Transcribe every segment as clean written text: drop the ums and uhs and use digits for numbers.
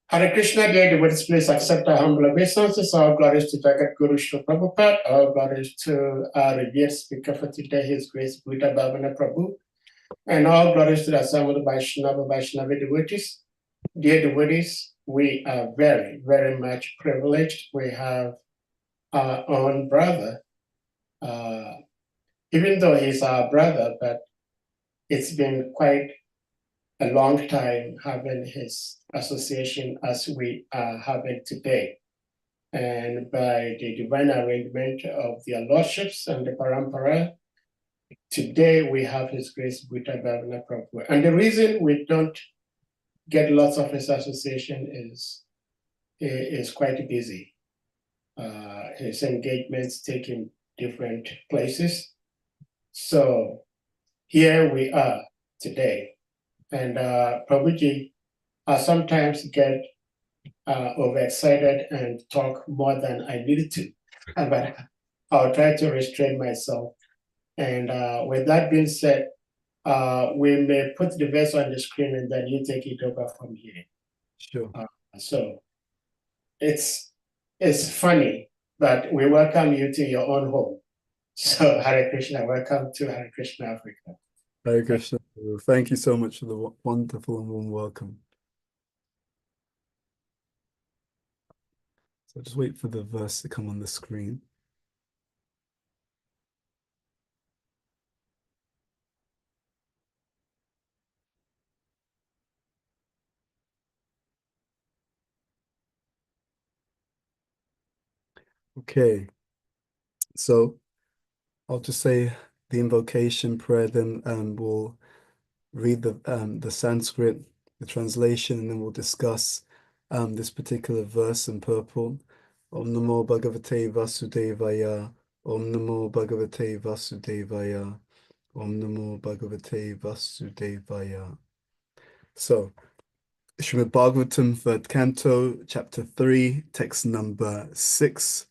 Hare Krishna, dear devotees, please accept our humble obeisances. All glories to Jagat Guru Srila Prabhupada. All glories to our revered speaker for today, His Grace Bhuta Bhavana Prabhu. And all glories to the Assembled Vaishnava devotees. Dear devotees, we are very, very much privileged. We have our own brother, even though he's our brother, but it's been quite a long time having his association as we are having today. And by the divine arrangement of their lordships and the parampara, today we have His Grace Bhuta Bhavana Prabhu. And the reason we don't get lots of his association is he is quite busy. His engagements take him different places. So here we are today. And Prabhuji, I sometimes get overexcited and talk more than I needed to, but I'll try to restrain myself. And with that being said, we may put the verse on the screen and then you take it over from here. Sure. So it's funny, but we welcome you to your own home. So Hare Krishna, welcome to Hare Krishna Africa. Hare Krishna. Thank you so much for the wonderful and warm welcome. So just wait for the verse to come on the screen. Okay, so I'll just say the invocation prayer, then we'll read the Sanskrit, the translation, and then we'll discuss this particular verse in purport. Om Namo Bhagavate Vasudevaya. Om Namo Bhagavate Vasudevaya. Om Namo Bhagavate Vasudevaya. So, Srimad Bhagavatam, 3rd Canto, Chapter 3, text number 6.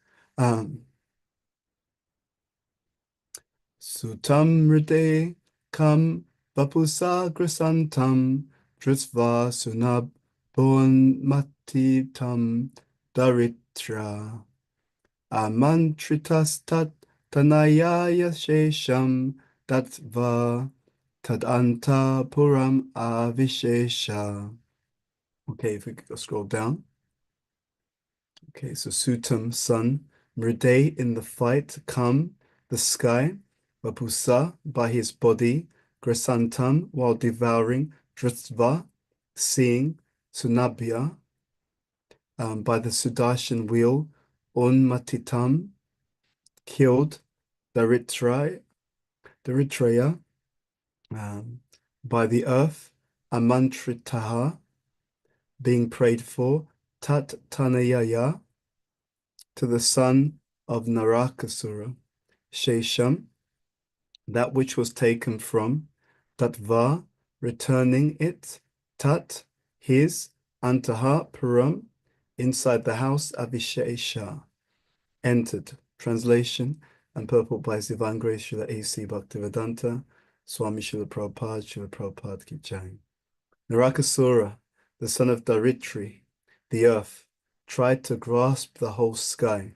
Sutam Ride Kam Vapusa Grasantam Drisva Sunab Bon Matitam Daritra Amantritas Tat Tanayaya Shesham Datva Tadanta Puram Avishesha. Okay, if we could scroll down. Okay, so Sutam, sun, Mride, in the fight, Kam, the sky, Vapusa, by his body, Grasantam, while devouring, Dritva, seeing, Sunabhya, by the Sudarshan wheel, Unmatitam, killed, Daritreya, by the earth, Amantritaha, being prayed for, Tat Tanayaya, to the son of Narakasura, Shesham, that which was taken from, Tatva, returning it, Tat, his, Antaha, Param, inside the house, Avishesha, entered. Translation and purport by His Divine Grace Srila A.C. Bhaktivedanta, Swami Srila Prabhupada Ki Jai. Narakasura, the son of Daritri, the earth, tried to grasp the whole sky,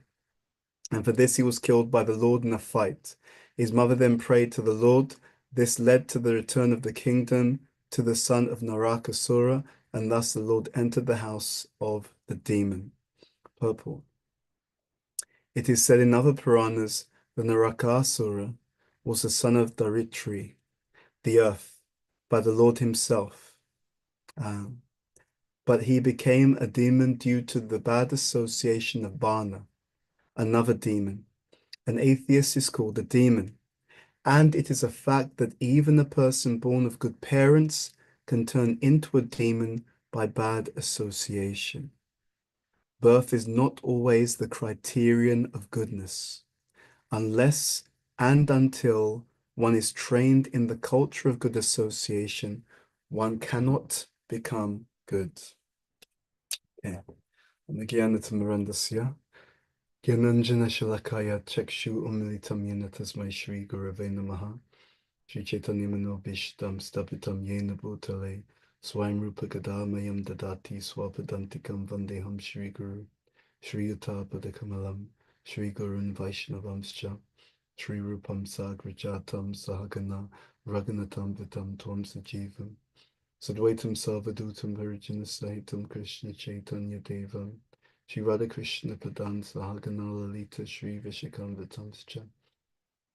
and for this he was killed by the Lord in a fight. His mother then prayed to the Lord. This led to the return of the kingdom to the son of Narakasura, and thus the Lord entered the house of the demon. Purport. It is said in other Puranas that Narakasura was the son of Daritri, the earth, by the Lord himself. But he became a demon due to the bad association of Bana, another demon. An atheist is called a demon. And it is a fact that even a person born of good parents can turn into a demon by bad association. Birth is not always the criterion of goodness, unless and until one is trained in the culture of good association, one cannot become good. Okay. Gyanatamurandasya. Gyananjana Shalakaya Chakshu Umilitam Yena Tasmai Shri Gurave Namaha. Shri Chaitanya Manobishtam Stapitam Yena Bhutale Swayam Rupa Gadamayam Dadati Swapadantikam Vandeham Shri Guru Shri Utapadakammalam Shri Gurun Vaishnavamscha Shri Rupam Sagrajatam Sahagana Raghunatam Vitam Tvam Sajivam Sadvaitam Sarvadutam Virijana Sahitam Krishna Chaitanya Devam Shri Radha Krishna Padan Sahagana Lalita Shri Vishakam Vitamscha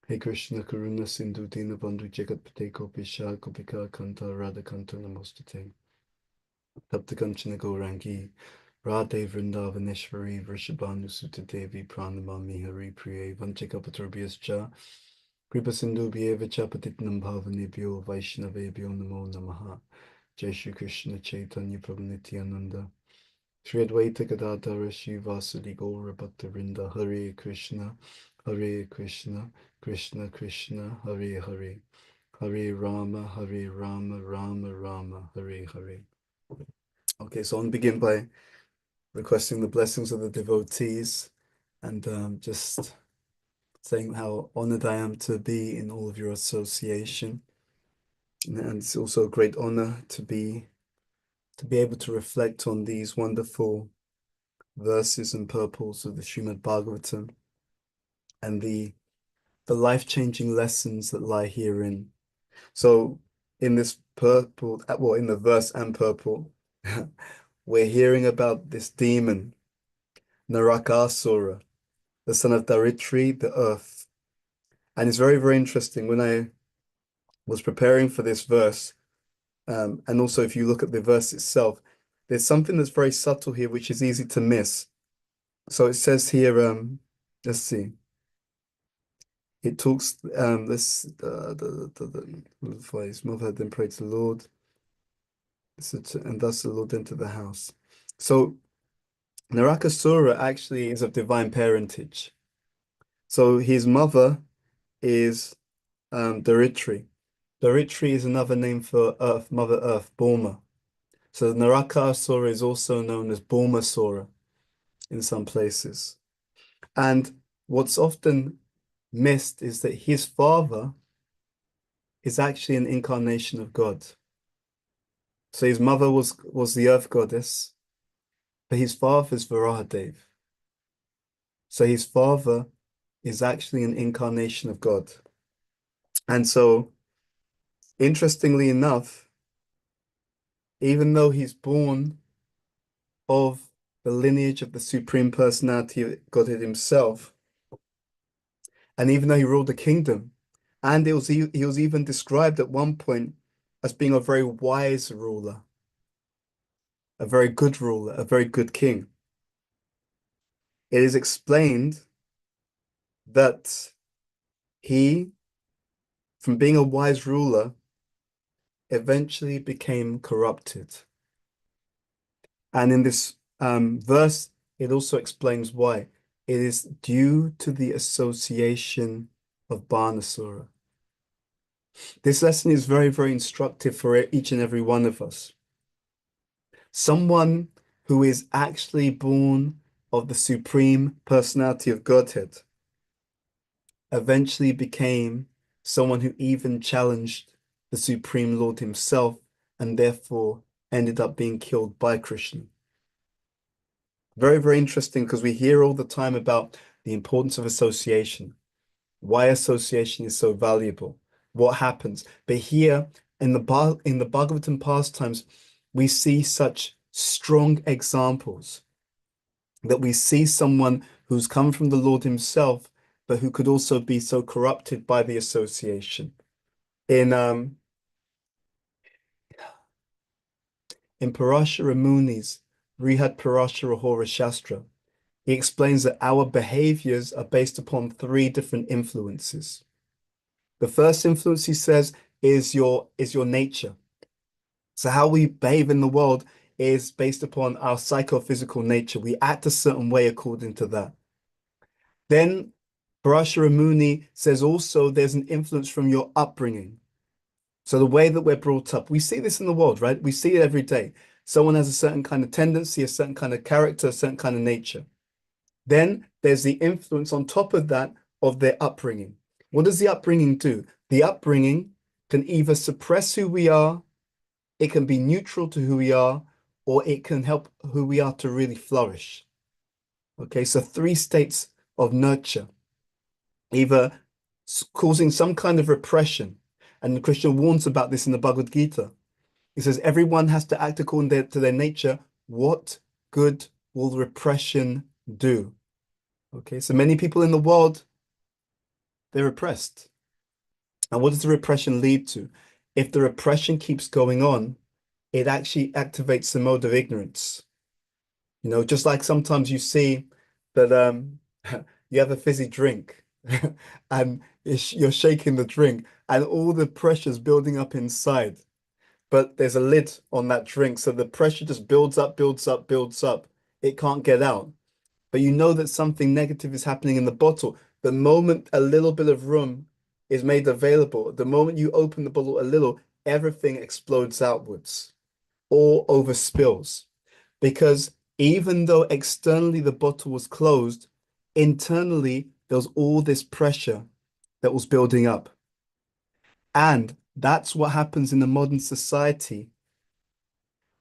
Hey Krishna Karuna Sindhu Dinabandhu Jagat Pate Gopisha Gopika Kanta Radha Kanta Namostate Taptakanchana Gaurangi Radhe Vrindavaneshwari Vrishabhanu Sutta Devi Pranamami Hari Priye Vanchakapaturabhyascha Kripa Sindhu Bhyeva Chapatitnam Bhavanebhyo Vaishnavebhyo Namo Namaha Jai Shri Krishna Chaitanya Prabhu Nityananda Shri Advaita Gadadhara Shivasadi Gaura Bhaktavinda Hare Krishna Krishna Krishna Hare Hare Hare Rama Rama Rama Hare Hare. Okay, so I'll begin by requesting the blessings of the devotees and just saying how honored I am to be in all of your association. And it's also a great honor to be able to reflect on these wonderful verses and purports of the Srimad Bhagavatam and the life-changing lessons that lie herein. So in this purport, well, in the verse and purport, we're hearing about this demon, Narakasura, the son of Daritri, the earth. And it's very, very interesting. When I was preparing for this verse, and also if you look at the verse itself, there's something that's very subtle here, which is easy to miss. So it says here, let's see. It talks, this, the phrase, mother then prayed to the Lord, and thus the Lord entered the house. So Narakasura actually is of divine parentage. So his mother is Daritri. Daritri is another name for Earth, Mother Earth, Bhuma. So Narakasura is also known as Bhumasura in some places. And what's often missed is that his father is actually an incarnation of God. So his mother was the earth goddess, but his father is Varahadev. So his father is actually an incarnation of God. And so, interestingly enough, even though he's born of the lineage of the Supreme Personality of Godhead himself, and even though he ruled the kingdom, and he was even described at one point as being a very wise ruler, a very good ruler, a very good king. It is explained that he, from being a wise ruler, eventually became corrupted. And in this verse, it also explains why. It is due to the association of Banasura. This lesson is very, very instructive for each and every one of us. Someone who is actually born of the Supreme Personality of Godhead eventually became someone who even challenged the Supreme Lord himself and therefore ended up being killed by Krishna. Very, very interesting, because we hear all the time about the importance of association, why association is so valuable, what happens. But here in the Bhagavatam pastimes, we see such strong examples that we see someone who's come from the Lord himself, but who could also be so corrupted by the association. In Parashara Muni's Brihad Parashara Hora Shastra, he explains that our behaviors are based upon three different influences. The first influence, he says, is your nature. So how we behave in the world is based upon our psychophysical nature. We act a certain way according to that. Then Parashara Muni says also there's an influence from your upbringing. So the way that we're brought up, we see this in the world, right? We see it every day. Someone has a certain kind of tendency, a certain kind of character, a certain kind of nature. Then there's the influence on top of that of their upbringing. What does the upbringing do? The upbringing can either suppress who we are it can be neutral to who we are, or it can help who we are to really flourish. Okay, so three states of nurture, either causing some kind of repression. And the Christian warns about this in the Bhagavad Gita. He says everyone has to act according to their nature. What good will repression do? Okay, so many people in the world, they're repressed. And what does the repression lead to? If the repression keeps going on, it actually activates the mode of ignorance. You know, just like sometimes you see that you have a fizzy drink and you're shaking the drink and all the pressure's building up inside. But there's a lid on that drink, so the pressure just builds up, builds up, builds up. It can't get out. But you know that something negative is happening in the bottle. The moment a little bit of room is made available, the moment you open the bottle a little, everything explodes outwards or overspills. Because even though externally the bottle was closed, internally there was all this pressure that was building up. And that's what happens in the modern society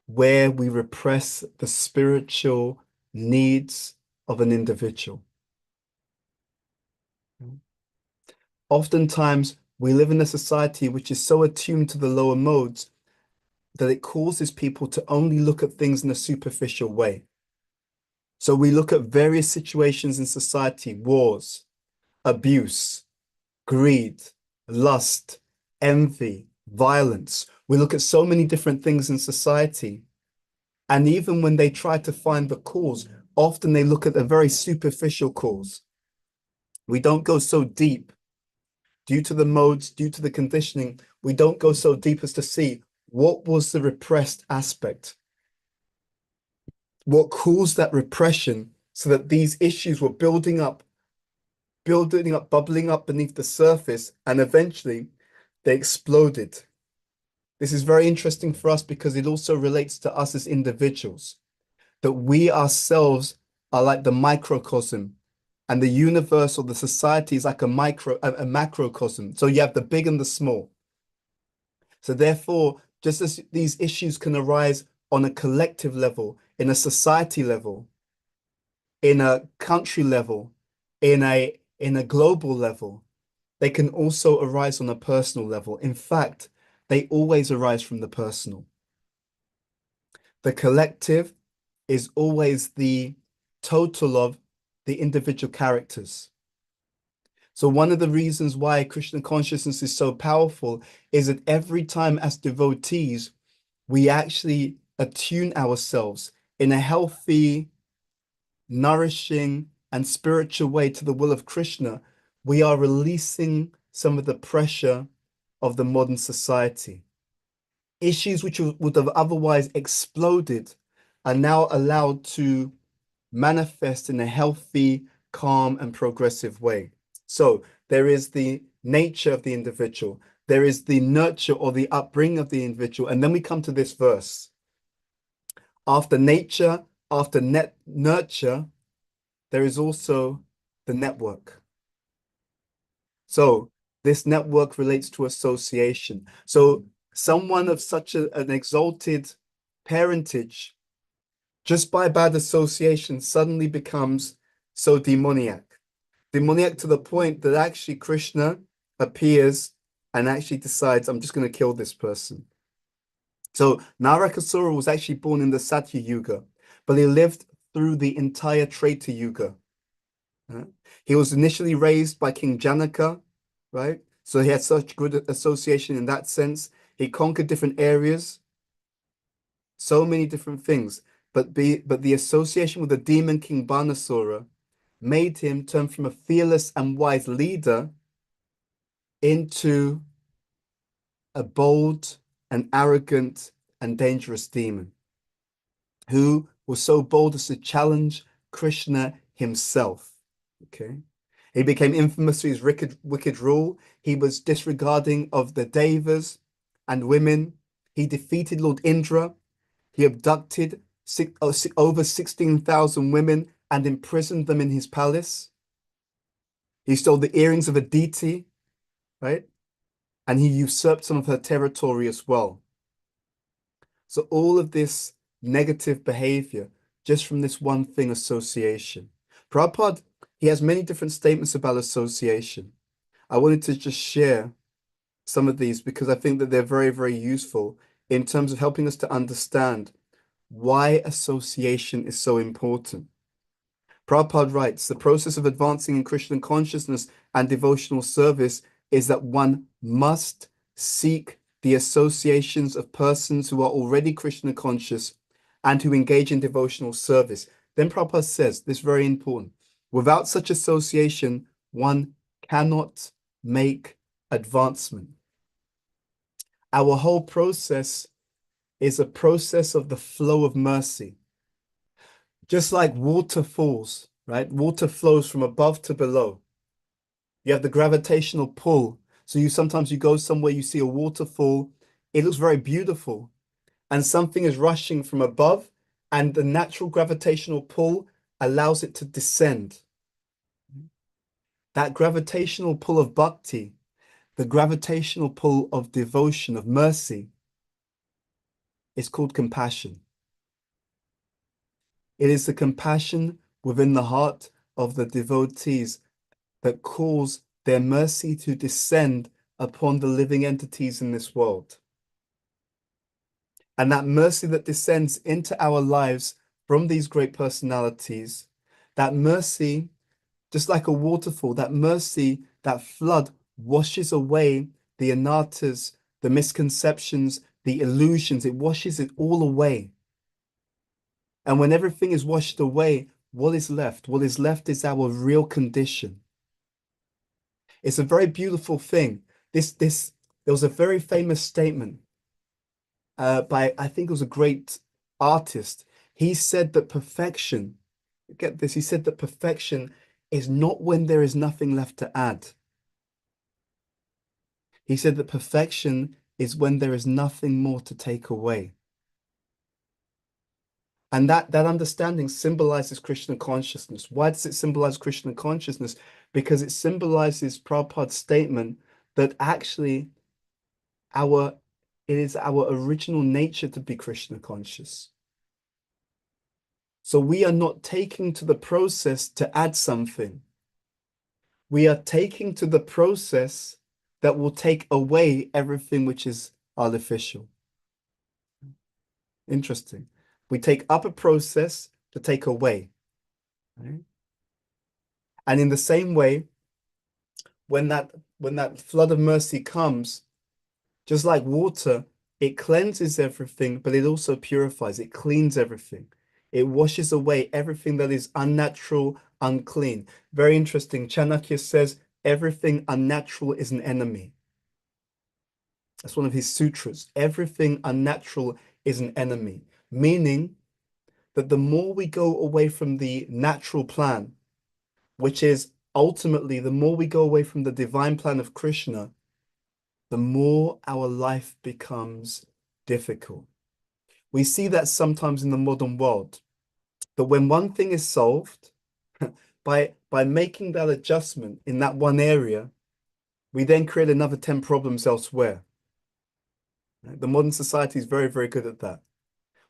where we repress the spiritual needs of an individual. Oftentimes, we live in a society which is so attuned to the lower modes that it causes people to only look at things in a superficial way. So we look at various situations in society, wars, abuse, greed, lust, envy, violence. We look at so many different things in society. And even when they try to find the cause, often they look at a very superficial cause. We don't go so deep due to the modes, due to the conditioning. We don't go so deep as to see what was the repressed aspect, what caused that repression so that these issues were building up, bubbling up beneath the surface, and eventually they exploded. This is very interesting for us because it also relates to us as individuals, that we ourselves are like the microcosm, and the universe or the society is like a macrocosm. So you have the big and the small. So therefore, just as these issues can arise on a collective level, in a society level, in a country level, in a global level, they can also arise on a personal level. In fact, they always arise from the personal. The collective is always the total of the individual characters. So one of the reasons why Krishna consciousness is so powerful is that every time as devotees, we actually attune ourselves in a healthy, nourishing, and spiritual way to the will of Krishna, we are releasing some of the pressure of the modern society. Issues which would have otherwise exploded are now allowed to manifest in a healthy, calm, and progressive way. So there is the nature of the individual, there is the nurture or the upbringing of the individual, and then we come to this verse. After nature, after nurture, there is also the network. So this network relates to association. So someone of such an exalted parentage, just by bad association, suddenly becomes so demoniac. Demoniac to the point that actually Krishna appears and actually decides, I'm just going to kill this person. So Narakasura was actually born in the Satya Yuga, but he lived through the entire Treta Yuga. He was initially raised by King Janaka, right? So he had such good association in that sense. He conquered different areas, so many different things. But the association with the demon king Banasura made him turn from a fearless and wise leader into a bold and arrogant and dangerous demon who was so bold as to challenge Krishna himself. Okay. He became infamous for his wicked rule. He was disregarding of the devas and women. He defeated Lord Indra. He abducted over 16,000 women and imprisoned them in his palace. He stole the earrings of Aditi, right? And he usurped some of her territory as well. So all of this negative behavior just from this one thing, association. Prabhupada, he has many different statements about association. I wanted to just share some of these because I think that they're very, very useful in terms of helping us to understand why association is so important. Prabhupada writes, the process of advancing in Krishna consciousness and devotional service is that one must seek the associations of persons who are already Krishna conscious and who engage in devotional service. Then Prabhupada says, this is very important, without such association, one cannot make advancement. Our whole process is a process of the flow of mercy. Just like water falls, right? Water flows from above to below. You have the gravitational pull. So sometimes you go somewhere, you see a waterfall, it looks very beautiful, and something is rushing from above, and the natural gravitational pull allows it to descend. That gravitational pull of bhakti, the gravitational pull of devotion, of mercy, is called compassion. It is the compassion within the heart of the devotees that cause their mercy to descend upon the living entities in this world. And that mercy that descends into our lives from these great personalities, that mercy, just like a waterfall, that mercy, that flood washes away the anatas, the misconceptions, the illusions. It washes it all away. And when everything is washed away, what is left? What is left is our real condition. It's a very beautiful thing. There was a very famous statement by, I think it was a great artist. He said that perfection, get this, he said that perfection is not when there is nothing left to add. He said that perfection is when there is nothing more to take away. And that understanding symbolizes Krishna consciousness. Why does it symbolize Krishna consciousness? Because it symbolizes Prabhupada's statement that actually it is our original nature to be Krishna conscious. So we are not taking to the process to add something. We are taking to the process that will take away everything which is artificial. Interesting. We take up a process to take away. Right? And in the same way, when that flood of mercy comes, just like water, it cleanses everything, but it also purifies, it cleans everything. It washes away everything that is unnatural, unclean. Very interesting. Chanakya says everything unnatural is an enemy. That's one of his sutras. Everything unnatural is an enemy, meaning that the more we go away from the natural plan, which is ultimately the more we go away from the divine plan of Krishna, the more our life becomes difficult. We see that sometimes in the modern world, that when one thing is solved, by making that adjustment in that one area, we then create another 10 problems elsewhere. The modern society is very, very good at that.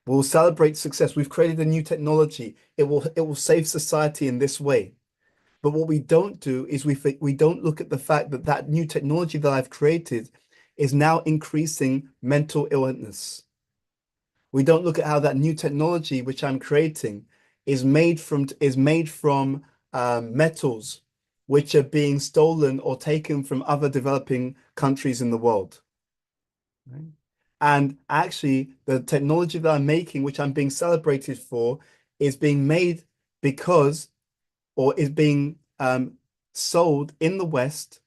We'll celebrate success. We've created a new technology. It will save society in this way. But what we don't do is we don't look at the fact that that new technology that I've created is now increasing mental illness. We don't look at how that new technology which I'm creating is made from metals which are being stolen or taken from other developing countries in the world. Right? And actually, the technology that I'm making, which I'm being celebrated for, is being made because, or is being sold in the West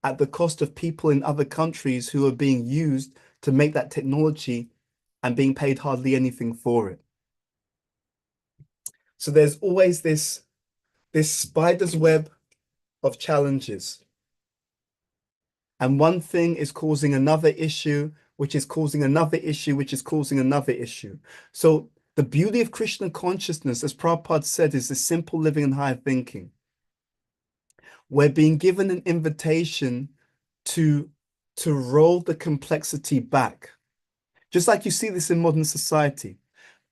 at the cost of people in other countries who are being used to make that technology and being paid hardly anything for it. So there's always this spider's web of challenges. And one thing is causing another issue, which is causing another issue, which is causing another issue. So the beauty of Krishna consciousness, as Prabhupada said, is the simple living and higher thinking. We're being given an invitation to roll the complexity back. Just like you see this in modern society.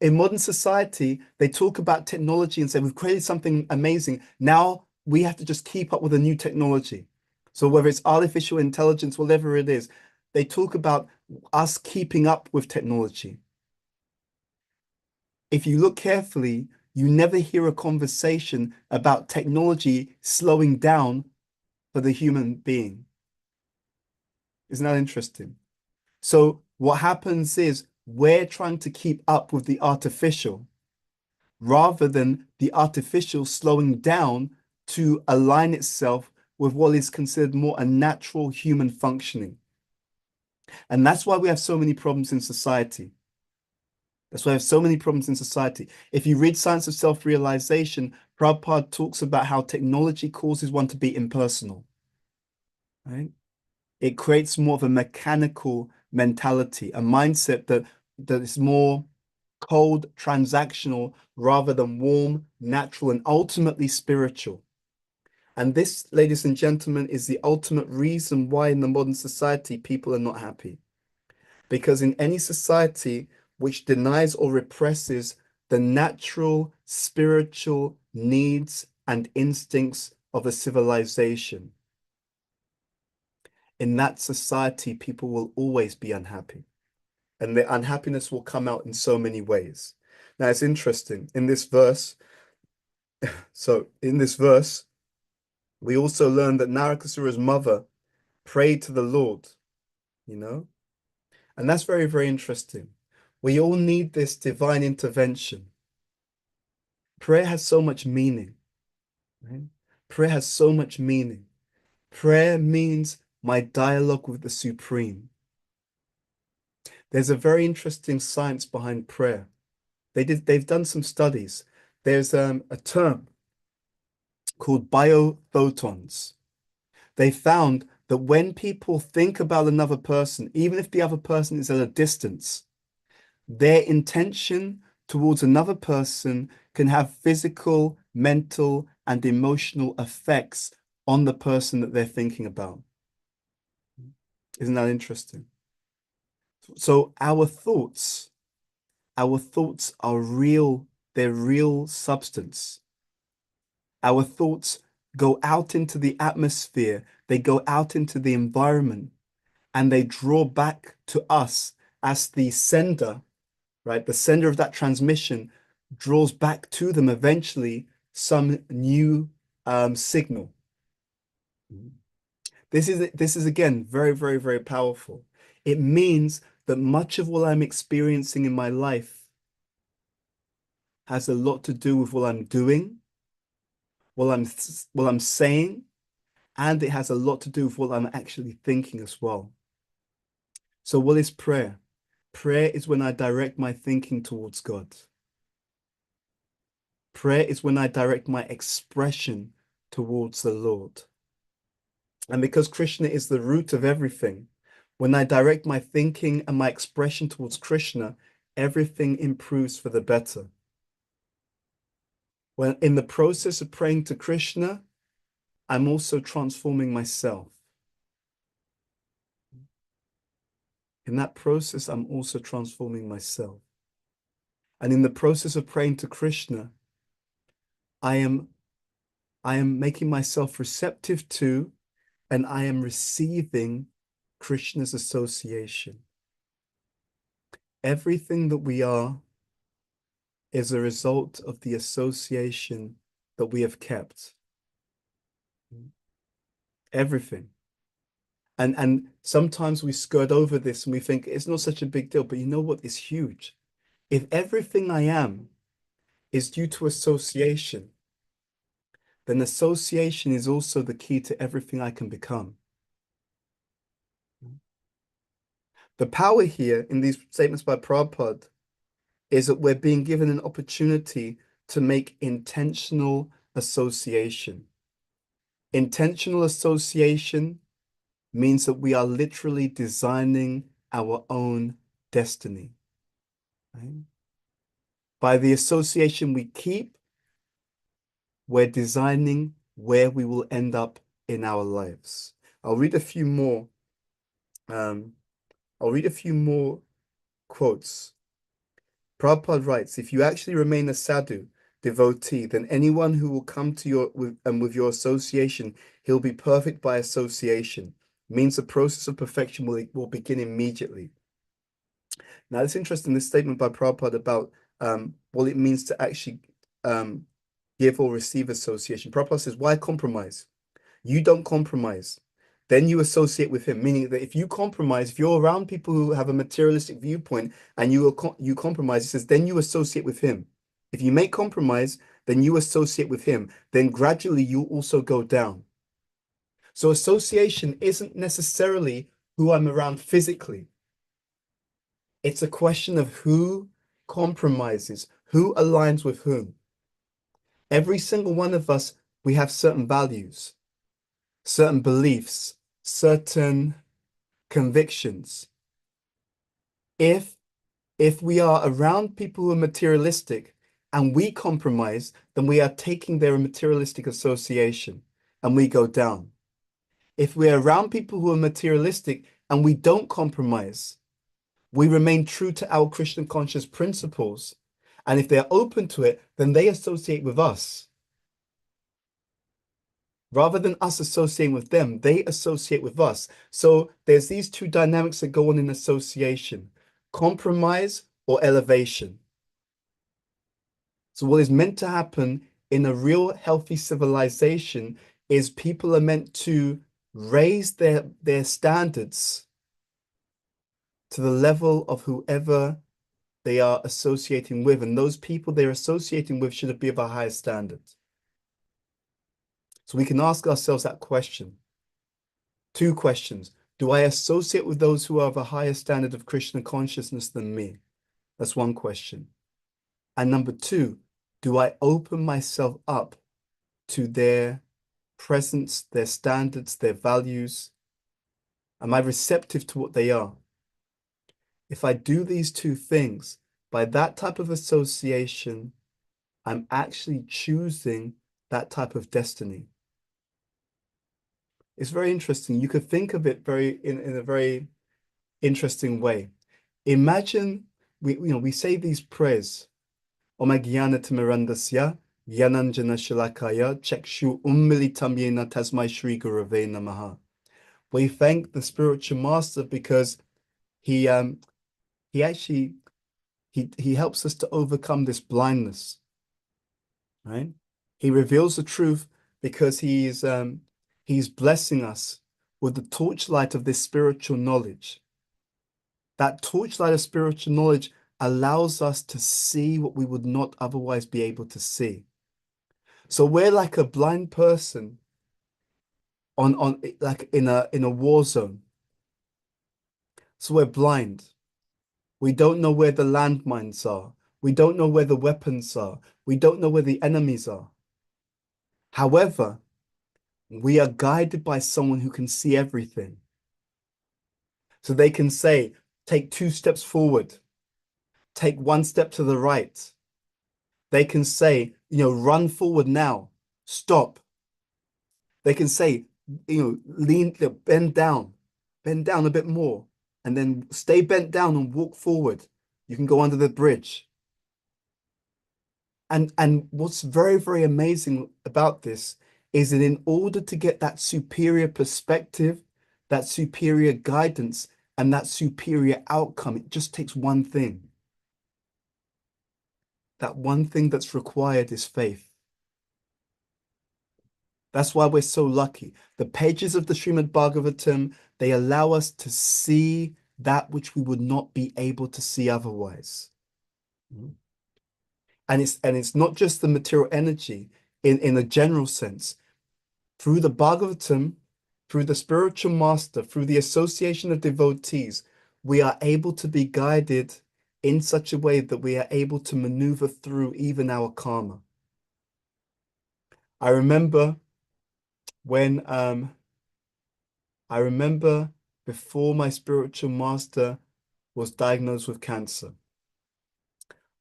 In modern society, they talk about technology and say, we've created something amazing. Now we have to just keep up with the new technology. So whether it's artificial intelligence, whatever it is, they talk about us keeping up with technology. If you look carefully, you never hear a conversation about technology slowing down for the human being. Isn't that interesting? So what happens is we're trying to keep up with the artificial rather than the artificial slowing down to align itself with what is considered more a natural human functioning. And that's why we have so many problems in society. That's why I have so many problems in society. If you read Science of Self-Realization, Prabhupada talks about how technology causes one to be impersonal, right? It creates more of a mechanical mentality, a mindset that is more cold, transactional, rather than warm, natural, and ultimately spiritual. And this, ladies and gentlemen, is the ultimate reason why in the modern society people are not happy. Because in any society which denies or represses the natural spiritual needs and instincts of a civilization, in that society, people will always be unhappy. And the unhappiness will come out in so many ways. Now, it's interesting. In this verse, we also learn that Narakasura's mother prayed to the Lord, you know? And that's very, very interesting. We all need this divine intervention. Prayer has so much meaning, right? Prayer has so much meaning. Prayer means my dialogue with the Supreme. There's a very interesting science behind prayer. They've done some studies. There's a term called biophotons. They found that when people think about another person, even if the other person is at a distance, their intention towards another person can have physical, mental, and emotional effects on the person that they're thinking about. Isn't that interesting? So our thoughts are real, they're real substance. Our thoughts go out into the atmosphere, they go out into the environment, and they draw back to us as the sender, right? The sender of that transmission draws back to them eventually some new signal. This is again very, very, very powerful. It means that much of what I'm experiencing in my life has a lot to do with what I'm doing, what I'm saying, and it has a lot to do with what I'm actually thinking as well. So what is prayer? Prayer is when I direct my thinking towards God. Prayer is when I direct my expression towards the Lord. And because Krishna is the root of everything, when I direct my thinking and my expression towards Krishna, everything improves for the better. When in the process of praying to Krishna, I'm also transforming myself. In that process, I'm also transforming myself. And in the process of praying to Krishna, I am making myself receptive to, and I am receiving Krishna's association. Everything that we are is a result of the association that we have kept. Everything. And sometimes we skirt over this and we think it's not such a big deal, but you know what is huge? If everything I am is due to association, then association is also the key to everything I can become. The power here in these statements by Prabhupada is that we're being given an opportunity to make intentional association. Intentional association means that we are literally designing our own destiny. Right? By the association we keep, we're designing where we will end up in our lives. I'll read a few more. I'll read a few more quotes. Prabhupada writes, if you actually remain a sadhu, devotee, then anyone who will come to your with your association, he'll be perfect by association. Means the process of perfection will begin immediately. Now, it's interesting, this statement by Prabhupada about what it means to actually give or receive association. Prabhupada says, why compromise? You don't compromise. Then you associate with him, meaning that if you compromise, if you're around people who have a materialistic viewpoint and you compromise, he says, then you associate with him. If you make compromise, then you associate with him. Then gradually you also go down. So association isn't necessarily who I'm around physically. It's a question of who compromises, who aligns with whom. Every single one of us, we have certain values, certain beliefs, certain convictions. If we are around people who are materialistic and we compromise, then we are taking their materialistic association and we go down. If we're around people who are materialistic and we don't compromise, we remain true to our Krishna conscious principles. And if they're open to it, then they associate with us. Rather than us associating with them, they associate with us. So there's these two dynamics that go on in association, compromise or elevation. So what is meant to happen in a real healthy civilization is people are meant to raise their standards to the level of whoever they are associating with. And those people they're associating with should be of a higher standard. So we can ask ourselves that question. Two questions. Do I associate with those who are of a higher standard of Krishna consciousness than me? That's one question. And number two, do I open myself up to their presence, their standards, their values? Am I receptive to what they are? If I do these two things, by that type of association, I'm actually choosing that type of destiny. It's very interesting. You could think of it in a very interesting way. Imagine we say these prayers. Om Jnana Timirandasya Jnananjana Shalakaya Chakshu Ummilitam Yena Tasmai Shri Gurave Namaha. We thank the spiritual master because he actually he helps us to overcome this blindness, right? He reveals the truth because he's blessing us with the torchlight of this spiritual knowledge. That torchlight of spiritual knowledge allows us to see what we would not otherwise be able to see. So we're like a blind person on like in a war zone. So we're blind. We don't know where the landmines are. We don't know where the weapons are. We don't know where the enemies are. However, we are guided by someone who can see everything. So they can say, take 2 steps forward, take 1 step to the right. They can say, run forward now, stop. They can say, lean, bend down a bit more, and then stay bent down and walk forward. You can go under the bridge. And what's very, very amazing about this is that in order to get that superior perspective, that superior guidance, and that superior outcome, it just takes one thing. That one thing that's required is faith. That's why we're so lucky. The pages of the Srimad Bhagavatam, they allow us to see that which we would not be able to see otherwise. And it's not just the material energy in a general sense. Through the Bhagavatam, through the spiritual master, through the association of devotees, we are able to be guided in such a way that we are able to maneuver through even our karma. I remember when I remember before my spiritual master was diagnosed with cancer.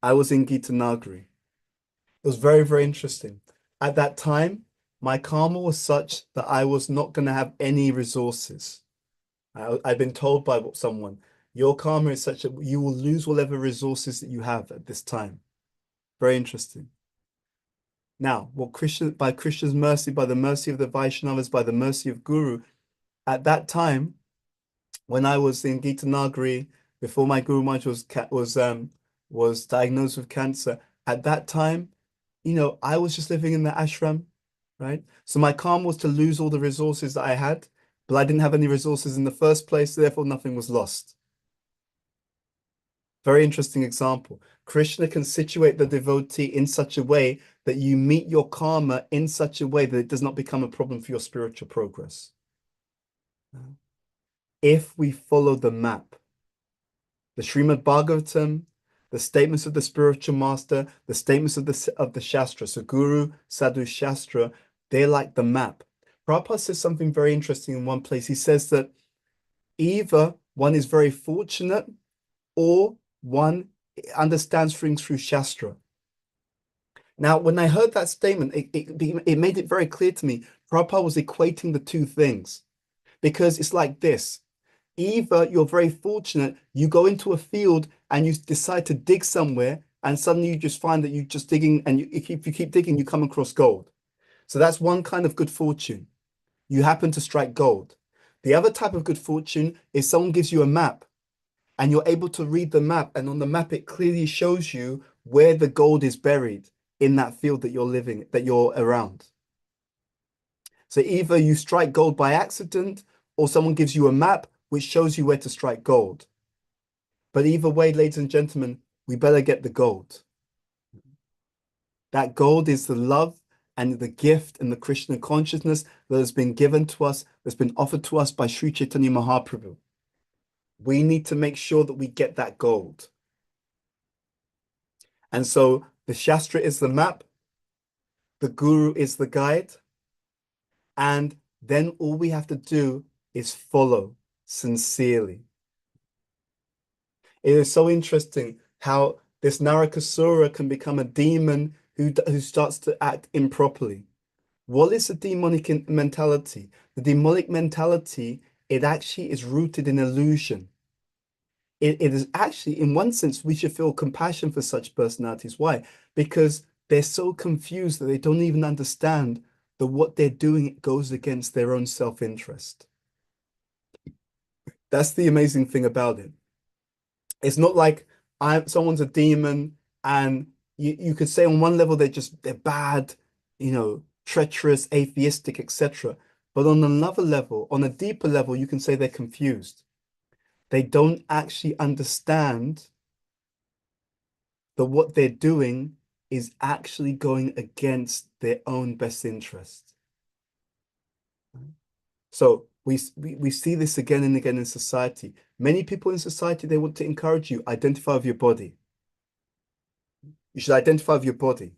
I was in Gitanagari. It was very, very interesting. At that time, my karma was such that I was not going to have any resources. I'd been told by someone, Your karma is such that you will lose whatever resources that you have at this time. Very interesting. Now, by Krishna's mercy, by the mercy of the Vaishnavas, by the mercy of Guru, at that time, when I was in Gita Nagari, before my Guru Maharaj was diagnosed with cancer, at that time, I was just living in the ashram, right? So my karma was to lose all the resources that I had, but I didn't have any resources in the first place, therefore nothing was lost. Very interesting example. Krishna can situate the devotee in such a way that you meet your karma in such a way that it does not become a problem for your spiritual progress. If we follow the map, the Srimad Bhagavatam, the statements of the spiritual master, the statements of the Shastra, so Guru, Sadhu, Shastra, they're like the map. Prabhupada says something very interesting in one place. He says that either one is very fortunate or one understands things through Shastra. Now, when I heard that statement, it made it very clear to me. Prabhupada was equating the two things because it's like this. Either you're very fortunate, you go into a field and you decide to dig somewhere, and suddenly you just find that you're just digging, and if you keep digging, you come across gold. So that's one kind of good fortune. You happen to strike gold. The other type of good fortune is someone gives you a map and you're able to read the map, and on the map it clearly shows you where the gold is buried in that field that you're around. So either you strike gold by accident or someone gives you a map which shows you where to strike gold. But either way, ladies and gentlemen, we better get the gold. That gold is the love and the gift and the Krishna consciousness that has been given to us, that's been offered to us by Sri Chaitanya Mahaprabhu. We need to make sure that we get that gold. And so the Shastra is the map, the Guru is the guide, and then all we have to do is follow sincerely. It is so interesting how this Narakasura can become a demon who starts to act improperly. What is the demonic mentality? The demonic mentality, it actually is rooted in illusion. It is actually, in one sense, we should feel compassion for such personalities. Why? Because they're so confused that they don't even understand that what they're doing goes against their own self-interest. That's the amazing thing about it. It's not like someone's a demon and you could say on one level they're bad, treacherous, atheistic, etc. But on another level, on a deeper level, you can say they're confused. They don't actually understand that what they're doing is actually going against their own best interest. So we see this again and again in society. Many people in society, they want to encourage you, identify with your body. You should identify with your body.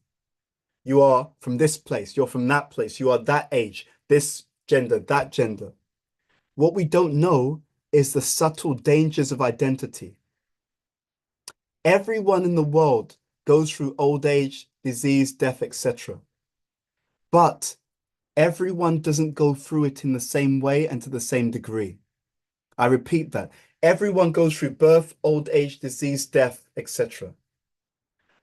You are from this place, you're from that place, you are that age, this gender, that gender. What we don't know is the subtle dangers of identity. Everyone in the world goes through old age, disease, death, etc. But everyone doesn't go through it in the same way and to the same degree. I repeat that. Everyone goes through birth, old age, disease, death, etc.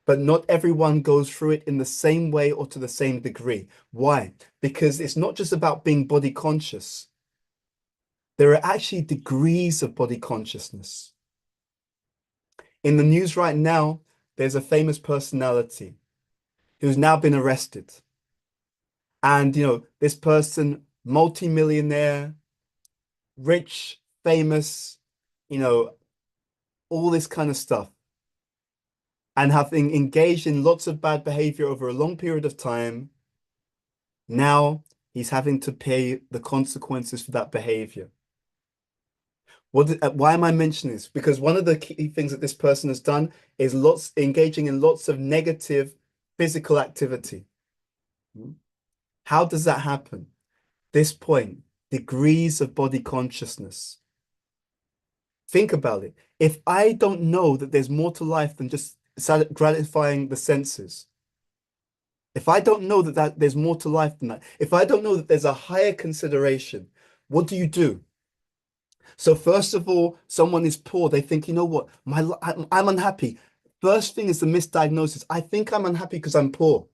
But not everyone goes through it in the same way or to the same degree. Why? Because it's not just about being body conscious. There are actually degrees of body consciousness. In the news right now, there's a famous personality who's now been arrested. And, this person, multi-millionaire, rich, famous, all this kind of stuff. And having engaged in lots of bad behavior over a long period of time, now he's having to pay the consequences for that behavior. Why am I mentioning this? Because one of the key things that this person has done is engaging in lots of negative physical activity. How does that happen? This point, degrees of body consciousness. Think about it. If I don't know that there's more to life than just gratifying the senses, if I don't know that there's more to life than that, if I don't know that there's a higher consideration, what do? So first of all, someone is poor. They think, you know what, I'm unhappy. First thing is the misdiagnosis. I think I'm unhappy because I'm poor.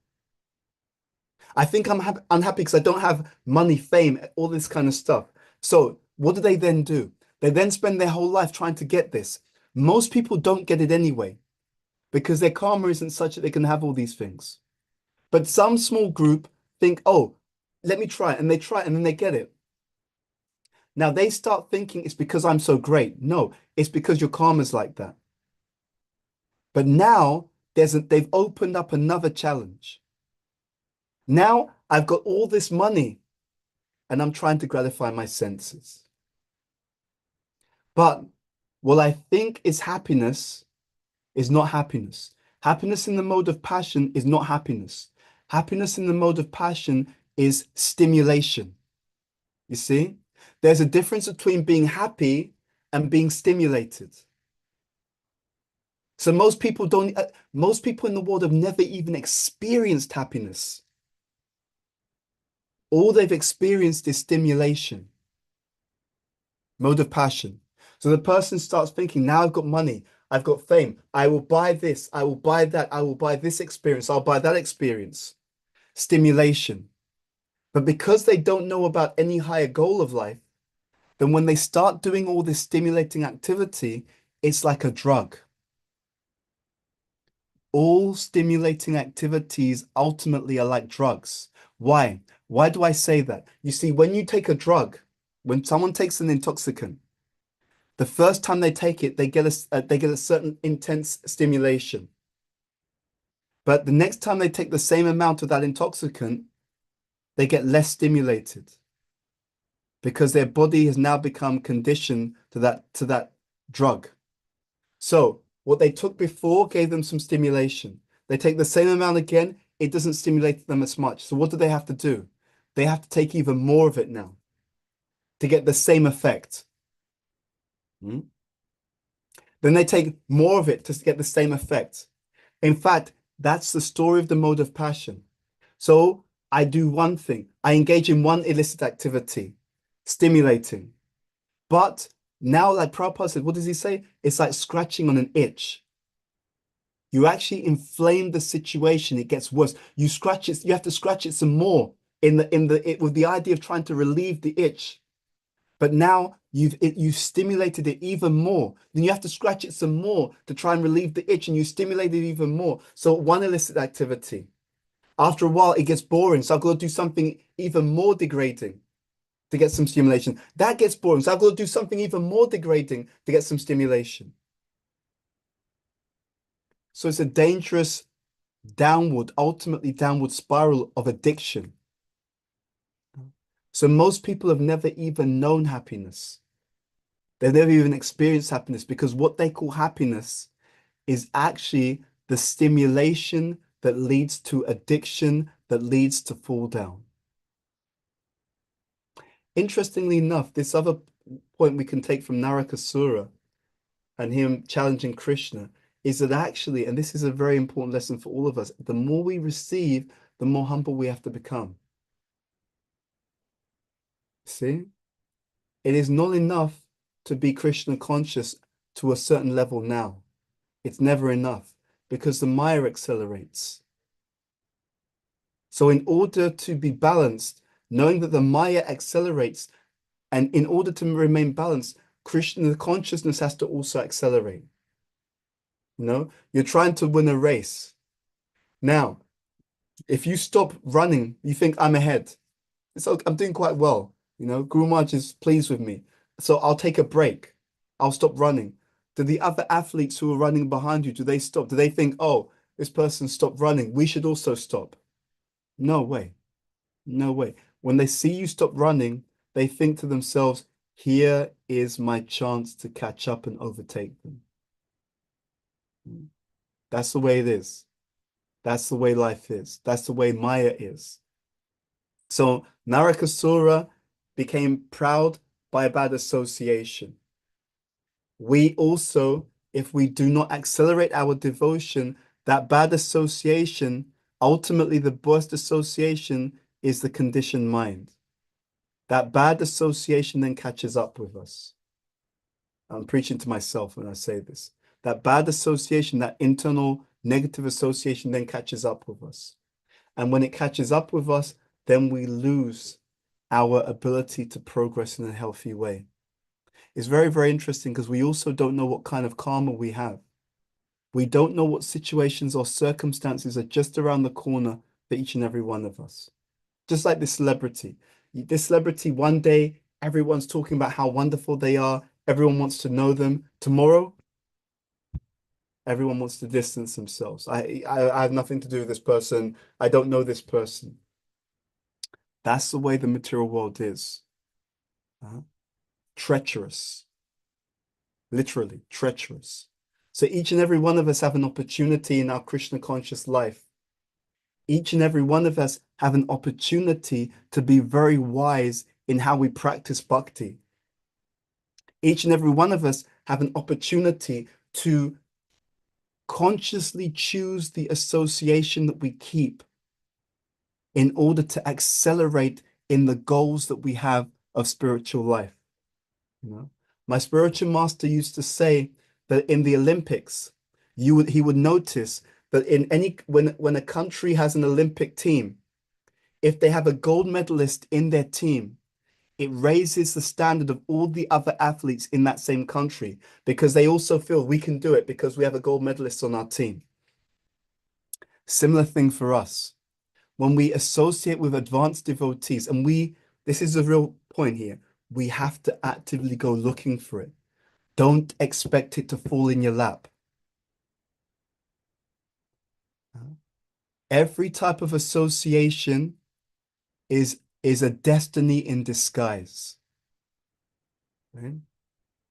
I think I'm unhappy because I don't have money, fame, all this kind of stuff. So what do they then do? They then spend their whole life trying to get this. Most people don't get it anyway because their karma isn't such that they can have all these things. But some small group think, oh, let me try it. And they try it and then they get it. Now they start thinking it's because I'm so great. No, it's because your karma's like that. But now they've opened up another challenge. Now I've got all this money and I'm trying to gratify my senses. But what I think is happiness is not happiness. Happiness in the mode of passion is not happiness. Happiness in the mode of passion is stimulation. You see, there's a difference between being happy and being stimulated. So most people most people in the world have never even experienced happiness. All they've experienced is stimulation, mode of passion. So the person starts thinking, now I've got money, I've got fame, I will buy this, I will buy that, I will buy this experience, I'll buy that experience. Stimulation. But because they don't know about any higher goal of life, then when they start doing all this stimulating activity, it's like a drug. All stimulating activities ultimately are like drugs. Why? Why do I say that? You see, when you take a drug, when someone takes an intoxicant, the first time they take it, they get a certain intense stimulation. But the next time they take the same amount of that intoxicant, they get less stimulated because their body has now become conditioned to that drug. So what they took before gave them some stimulation. They take the same amount again, it doesn't stimulate them as much. So what do they have to do? They have to take even more of it now to get the same effect. Then they take more of it to get the same effect. In fact, that's the story of the mode of passion. So I do one thing, I engage in one illicit activity, stimulating. But now, like Prabhupada said, what does he say? It's like scratching on an itch. You actually inflame the situation, it gets worse. You scratch it, you have to scratch it some more with the idea of trying to relieve the itch. But now you've stimulated it even more. Then you have to scratch it some more to try and relieve the itch, and you stimulate it even more. So one illicit activity. After a while, it gets boring. So I've got to do something even more degrading to get some stimulation. That gets boring. So I've got to do something even more degrading to get some stimulation. So it's a dangerous ultimately downward spiral of addiction. So most people have never even known happiness. They've never even experienced happiness because what they call happiness is actually the stimulation that leads to addiction, that leads to fall down. Interestingly enough, this other point we can take from Narakasura and him challenging Krishna is that actually, and this is a very important lesson for all of us, the more we receive, the more humble we have to become. See? It is not enough to be Krishna conscious to a certain level now. It's never enough because the Maya accelerates. So in order to be balanced, knowing that the Maya accelerates, and in order to remain balanced, Krishna consciousness has to also accelerate. You're trying to win a race. Now, if you stop running, you think I'm ahead. So I'm doing quite well. Guru Maharaj is pleased with me. So I'll take a break. I'll stop running. Do the other athletes who are running behind you, do they stop? Do they think, oh, this person stopped running, we should also stop? No way. No way. When they see you stop running, they think to themselves, here is my chance to catch up and overtake them. That's the way it is. That's the way life is. That's the way Maya is. So Narakasura became proud by a bad association. We also, if we do not accelerate our devotion, that bad association, ultimately the worst association is the conditioned mind. That bad association then catches up with us. I'm preaching to myself when I say this. That bad association, that internal negative association then catches up with us. And when it catches up with us, then we lose our ability to progress in a healthy way. It's very, very interesting because we also don't know what kind of karma we have. We don't know what situations or circumstances are just around the corner for each and every one of us. Just like this celebrity. This celebrity, one day, everyone's talking about how wonderful they are. Everyone wants to know them. Tomorrow, everyone wants to distance themselves. I have nothing to do with this person. I don't know this person. That's the way the material world is. Treacherous. Literally, treacherous. So each and every one of us have an opportunity in our Krishna conscious life. Each and every one of us have an opportunity to be very wise in how we practice bhakti. Each and every one of us have an opportunity to consciously choose the association that we keep in order to accelerate in the goals that we have of spiritual life. You know, my spiritual master used to say that in the Olympics, he would notice that in when a country has an Olympic team, if they have a gold medalist in their team, it raises the standard of all the other athletes in that same country because they also feel we can do it because we have a gold medalist on our team. Similar thing for us. When we associate with advanced devotees, and this is a real point here, we have to actively go looking for it. Don't expect it to fall in your lap. Every type of association is a destiny in disguise. Right?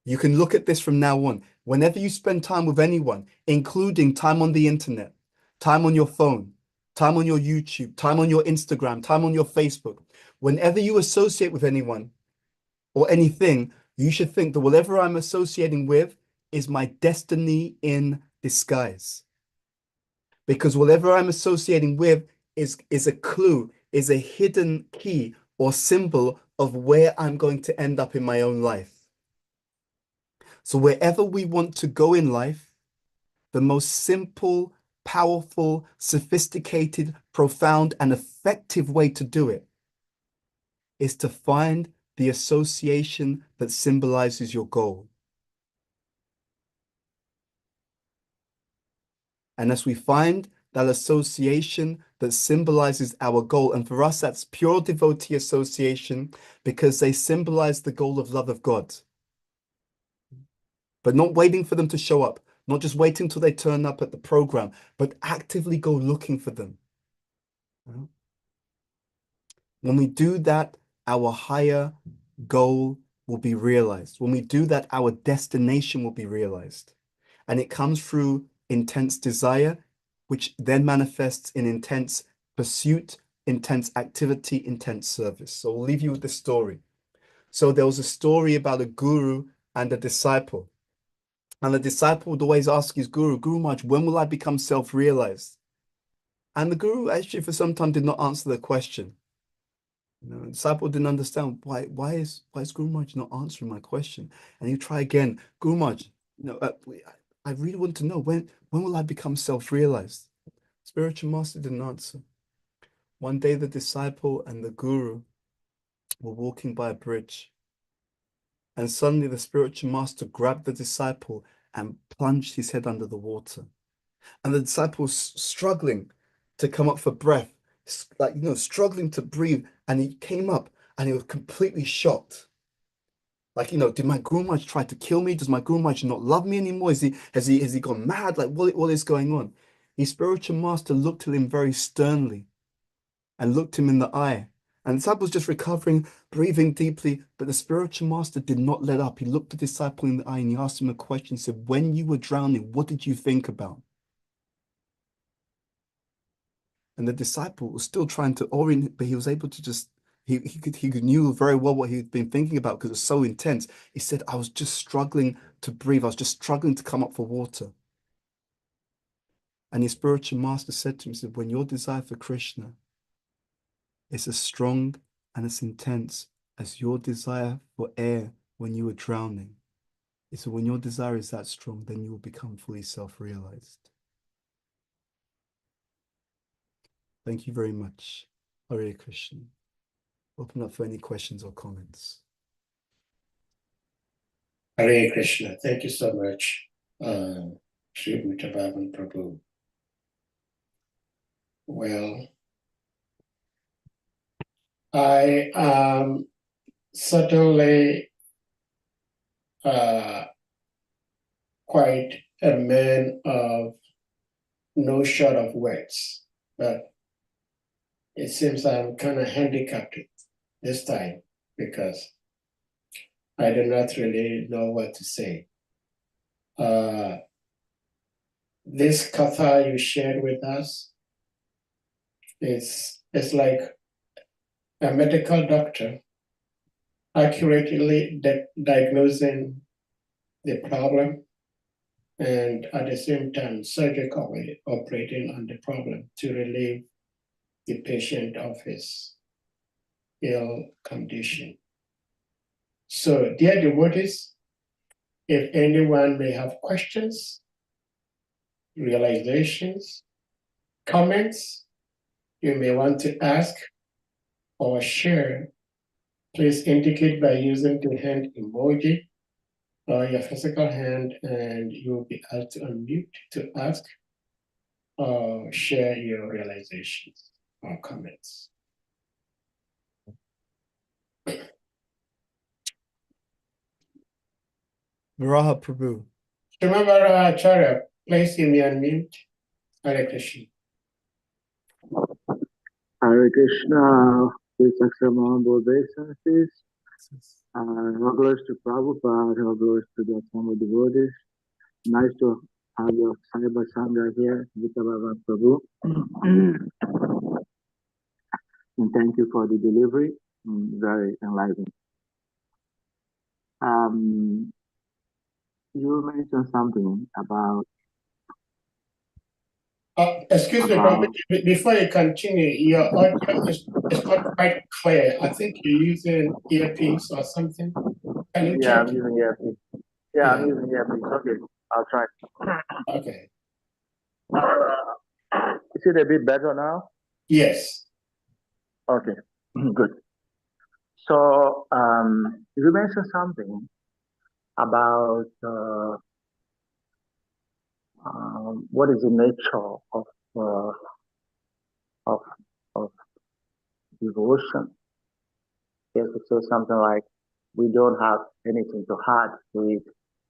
You can look at this from now on. Whenever you spend time with anyone, including time on the internet, time on your phone, time on your YouTube, time on your Instagram, time on your Facebook, whenever you associate with anyone or anything, you should think that whatever I'm associating with is my destiny in disguise. Because whatever I'm associating with is a clue, is a hidden key or symbol of where I'm going to end up in my own life. So wherever we want to go in life, the most simple, powerful, sophisticated, profound, and effective way to do it is to find the association that symbolizes your goal. And as we find that association that symbolizes our goal, and for us, that's pure devotee association because they symbolize the goal of love of God. But not waiting for them to show up, not just waiting till they turn up at the program, but actively go looking for them. When we do that, our higher goal will be realized. When we do that, our destination will be realized. And it comes through intense desire, which then manifests in intense pursuit, intense activity, intense service. So we'll leave you with this story. So there was a story about a guru and a disciple. And the disciple would always ask his guru, Guru Maharaj, when will I become self-realized? And the guru actually for some time did not answer the question. The disciple didn't understand why is Guru Maharaj not answering my question? And you try again, Guru Maharaj, I really want to know when will I become self-realized? Spiritual master didn't answer. One day the disciple and the guru were walking by a bridge, and suddenly the spiritual master grabbed the disciple and plunged his head under the water. And the disciple was struggling to come up for breath, struggling to breathe. And he came up and he was completely shocked. Did my Guru Maharaj try to kill me? Does my Guru Maharaj not love me anymore? Has he gone mad? Like, what is going on? His spiritual master looked at him very sternly and looked him in the eye. And the disciple was just recovering, breathing deeply, but the spiritual master did not let up. He looked the disciple in the eye and he asked him a question. He said, when you were drowning, what did you think about? And the disciple was still trying to orient, but he was able to just, he knew very well what he'd been thinking about because it was so intense. He said, I was just struggling to breathe. I was just struggling to come up for water. And his spiritual master said to him, he said, when your desire for Krishna is as strong and as intense as your desire for air when you were drowning, So when your desire is that strong, then you will become fully self-realized. Thank you very much. Hare Krishna. Open up for any questions or comments. Hare Krishna. Thank you so much, Sri Bhuta Bhavana Prabhu. Well, I am certainly quite a man of no short of words, but it seems I'm kind of handicapped this time because I do not really know what to say. This katha you shared with us it's like a medical doctor accurately diagnosing the problem and at the same time surgically operating on the problem to relieve the patient of his ill condition. So, dear devotees, if anyone may have questions, realizations, comments you may want to ask or share, please indicate by using the hand emoji or your physical hand, and you'll be asked to unmute to ask or share your realizations or comments. Varaha Prabhu. Remember, Acharya, please give me unmute. Hare Krishna. Hare Krishna, please accept my humble obeisances. All glories to Prabhupada, all glories to the assembled devotees. Nice to have your Cyber Sangha here, Bhuta Bhavana Prabhu. And thank you for the delivery, very enlightening. You mentioned something about Excuse me, Prabhu, before you continue, your audio is not quite clear. I think you're using earpiece or something. Can you check? I'm using earpiece. I'm using earpiece. Okay, I'll try. Okay. Is it a bit better now? Yes. Okay, good. So, you mentioned something about what is the nature of devotion. Yes, it says something like, we don't have anything to add to it.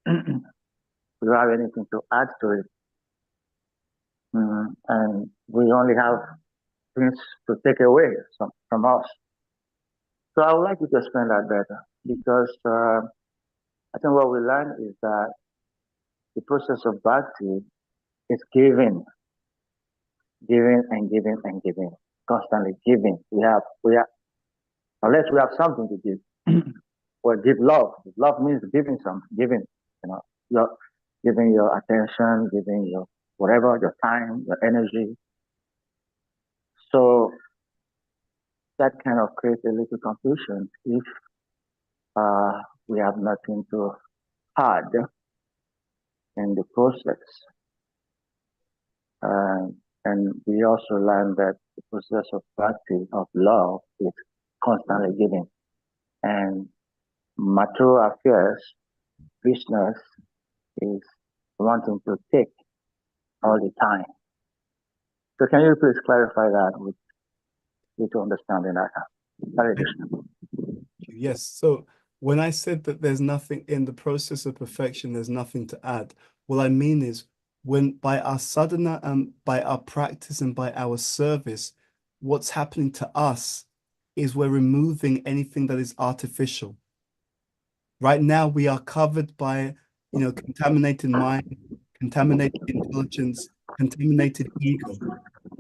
We don't have anything to add to it. And we only have things to take away from us. So I would like you to explain that better, because I think what we learn is that the process of bhakti is giving and giving and giving, constantly giving. We have, unless we have something to give, or give love. Love means giving something, you're giving your attention, giving your whatever, your time, your energy. So that kind of creates a little confusion if we have nothing to add in the process. And we also learn that the process of bhakti, of love, is constantly giving. And material affairs, business, is wanting to take all the time. So can you please clarify that with little understanding I have? Hare Krishna. Yes. So when I said that there's nothing in the process of perfection, there's nothing to add, what I mean is when by our sadhana and by our practice and by our service, what's happening to us is we're removing anything that is artificial. Right now, we are covered by, contaminated mind, contaminated intelligence, contaminated ego.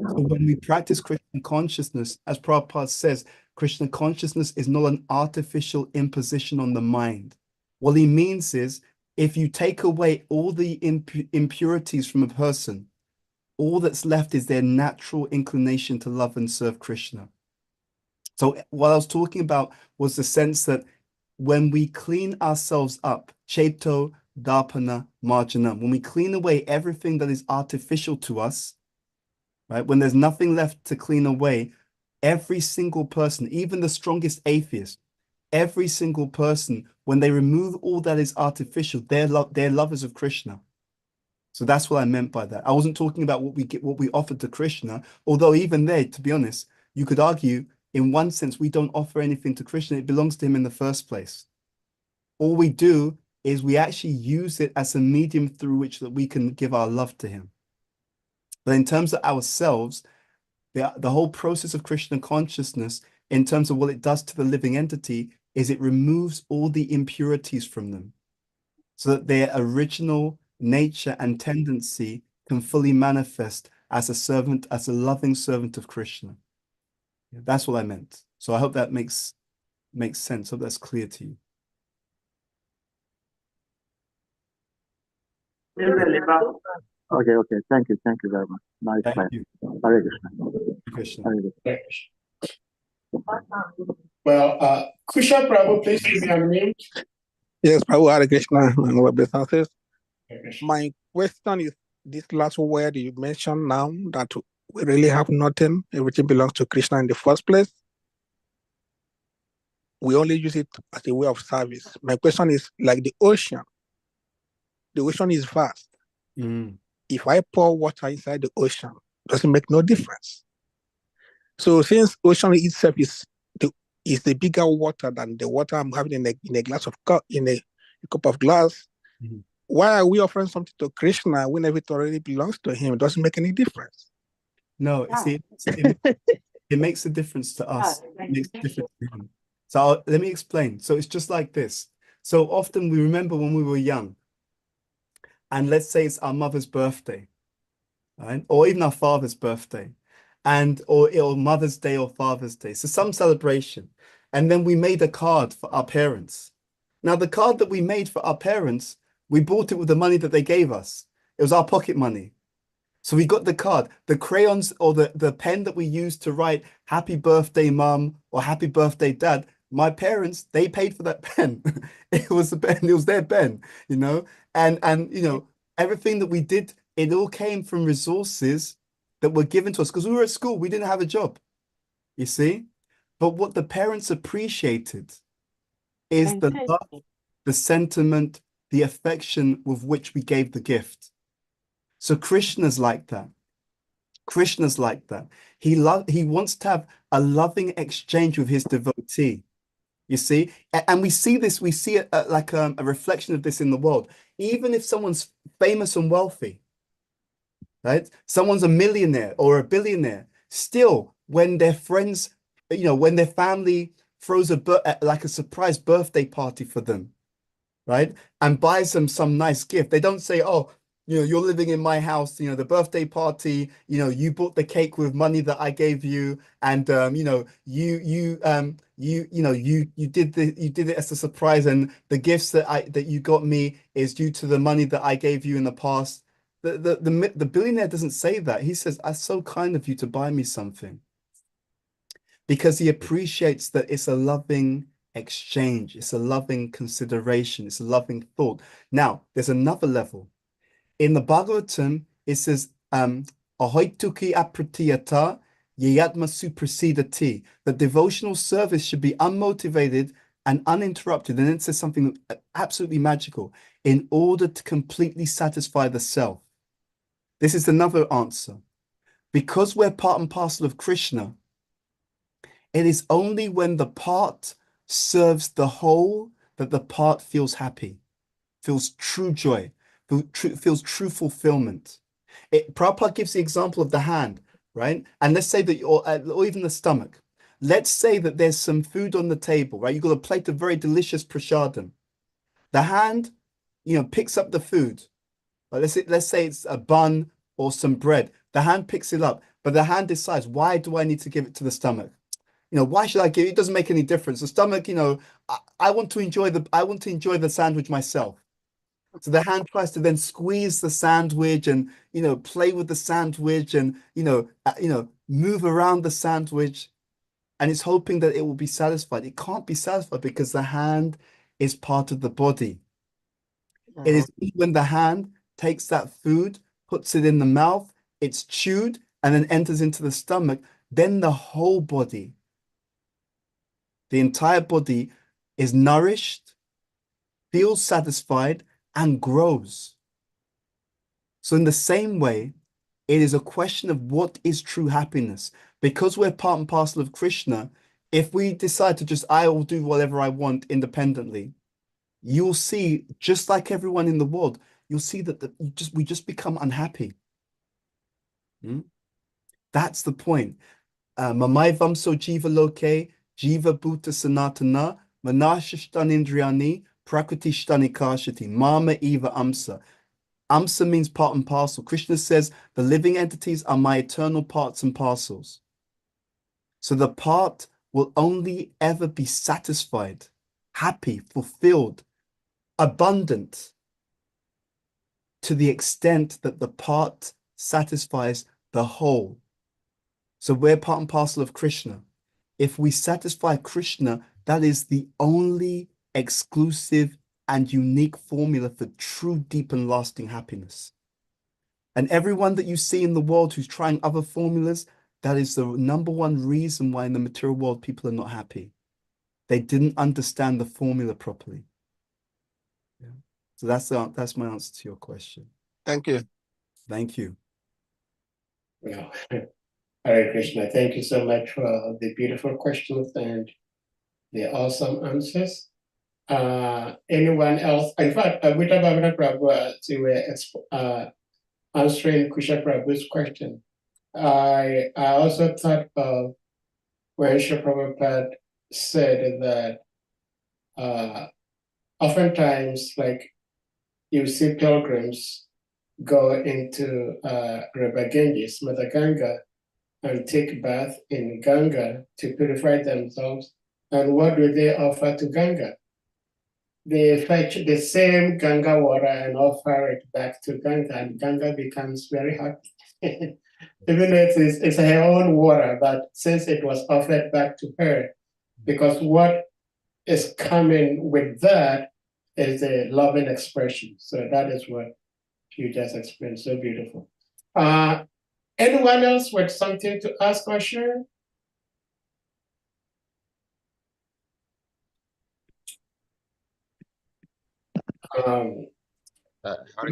So when we practice Krishna consciousness, as Prabhupada says, Krishna consciousness is not an artificial imposition on the mind. What he means is, if you take away all the impurities from a person, all that's left is their natural inclination to love and serve Krishna. So what I was talking about was the sense that when we clean ourselves up, Cheto dharpana, marjanam. When we clean away everything that is artificial to us, right? When there's nothing left to clean away, every single person, even the strongest atheist, every single person, when they remove all that is artificial, they're lovers of Krishna. So that's what I meant by that. I wasn't talking about what we offer to Krishna, although even there, to be honest, you could argue in one sense we don't offer anything to Krishna. It belongs to him in the first place. All we do is we actually use it as a medium through which that we can give our love to him. But in terms of ourselves, the whole process of Krishna consciousness, in terms of what it does to the living entity, is it removes all the impurities from them so that their original nature and tendency can fully manifest as a servant, as a loving servant of Krishna. That's what I meant. So I hope that makes sense. Hope that's clear to you. Okay. Thank you very much. Nice Thank plan. you, Hare Krishna. Krishna. Hare Krishna. Well, Kusha Prabhu, please give me a name. Yes, Prabhu Hare Krishna and Web Businesses. Hare Krishna. My question is this last word you mentioned now that we really have nothing, everything belongs to Krishna in the first place. We only use it as a way of service. My question is like the ocean is vast. Mm. If I pour water inside the ocean, doesn't make no difference. So since ocean itself is the bigger water than the water I'm having in a glass of cup in a cup of glass, Mhm. why are we offering something to Krishna when it already belongs to him? It doesn't make any difference. No, see, it makes a difference to us. It makes a difference to him. So let me explain. So it's just like this. So often we remember when we were young, and let's say it's our mother's birthday, right? Or even our father's birthday, or Mother's Day or Father's Day. So some celebration. And then we made a card for our parents. Now, the card that we made for our parents, we bought it with the money that they gave us. It was our pocket money. So we got the card, the crayons or the pen that we used to write happy birthday, mum, or happy birthday, dad. My parents, they paid for that pen. It was the pen, it was their pen, you know, and everything that we did, it all came from resources that were given to us because we were at school, we didn't have a job, you see. But what the parents appreciated is the love, the sentiment, the affection with which we gave the gift. So Krishna's like that. Krishna's like that. He wants to have a loving exchange with his devotee. You see, and we see this. We see it like a reflection of this in the world. Even if someone's famous and wealthy, right? Someone's a millionaire or a billionaire. Still, when their friends, when their family throws like a surprise birthday party for them, right? And buys them some nice gift. They don't say, oh, you're living in my house, the birthday party, you bought the cake with money that I gave you. And, you did it as a surprise. And the gifts that you got me is due to the money that I gave you in the past. The billionaire doesn't say that. He says, that's so kind of you to buy me something. Because he appreciates that it's a loving exchange, it's a loving consideration, it's a loving thought. Now, there's another level. In the Bhagavatam, it says, ahoituki apratiyata yayatma suprasidati. That devotional service should be unmotivated and uninterrupted. And then it says something absolutely magical, in order to completely satisfy the self. This is another answer. Because we're part and parcel of Krishna, it is only when the part serves the whole that the part feels happy, feels true joy, feels true fulfillment. Prabhupada gives the example of the hand, right? And let's say that, or even the stomach. Let's say that there's some food on the table, right? You've got a plate of very delicious prasadam. The hand, picks up the food. Let's say it's a bun or some bread. The hand picks it up, but the hand decides, why do I need to give it to the stomach? Why should I give it? It doesn't make any difference. The stomach, I want to enjoy the sandwich myself. So the hand tries to then squeeze the sandwich and play with the sandwich and move around the sandwich, and it's hoping that it will be satisfied. It can't be satisfied because the hand is part of the body. It is when the hand takes that food, puts it in the mouth, it's chewed, and then enters into the stomach. Then the whole body, the entire body is nourished, feels satisfied, and grows. So in the same way, it is a question of what is true happiness. Because we're part and parcel of Krishna, if we decide to just, I will do whatever I want independently, you'll see, just like everyone in the world, you'll see that we just become unhappy. That's the point. Mamai vamso jiva loke, jiva bhuta sanatana, manashishtan indriyani, prakriti shtani kashati, mama eva amsa. Amsa means part and parcel. Krishna says the living entities are my eternal parts and parcels. So the part will only ever be satisfied, happy, fulfilled, abundant, to the extent that the part satisfies the whole. So we're part and parcel of Krishna. If we satisfy Krishna, that is the only exclusive and unique formula for true, deep, and lasting happiness. And everyone that you see in the world who's trying other formulas, that is the number one reason why in the material world people are not happy. They didn't understand the formula properly. Yeah. So that's my answer to your question. Thank you. Thank you. Well, Hare Krishna, thank you so much for the beautiful questions and the awesome answers. Anyone else? In fact, Bhuta Bhavana Prabhu, you were answering Kusha Prabhu's question. I also thought of when Sri Prabhupada said that oftentimes, like, you see pilgrims go into River Ganges, Mother Ganga, and take bath in Ganga to purify themselves. And what do they offer to Ganga? They fetch the same Ganga water and offer it back to Ganga, and Ganga becomes very happy. Even though it's her own water, but since it was offered back to her, because what is coming with that is the loving expression. So that is what you just explained. So beautiful. Anyone else with something to ask or share? Hare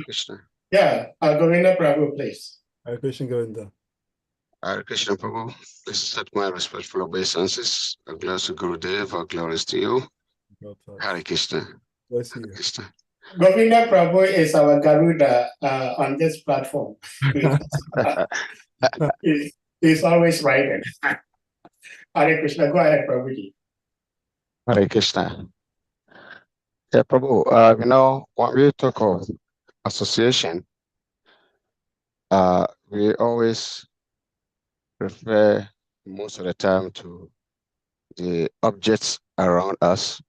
Krishna. Yeah, Govinda Prabhu, please. Hare Krishna Govinda. Hare Krishna Prabhu. Please accept my respectful obeisances. A glory to Gurudev, our glories to you. Hare Krishna. Bless Hare you. Krishna. Govinda Prabhu is our Garuda on this platform. He's always writing. Hare Krishna, go ahead, Prabhuji. Hare Krishna. Yeah, Prabhu, when we talk of association, we always refer most of the time to the objects around us.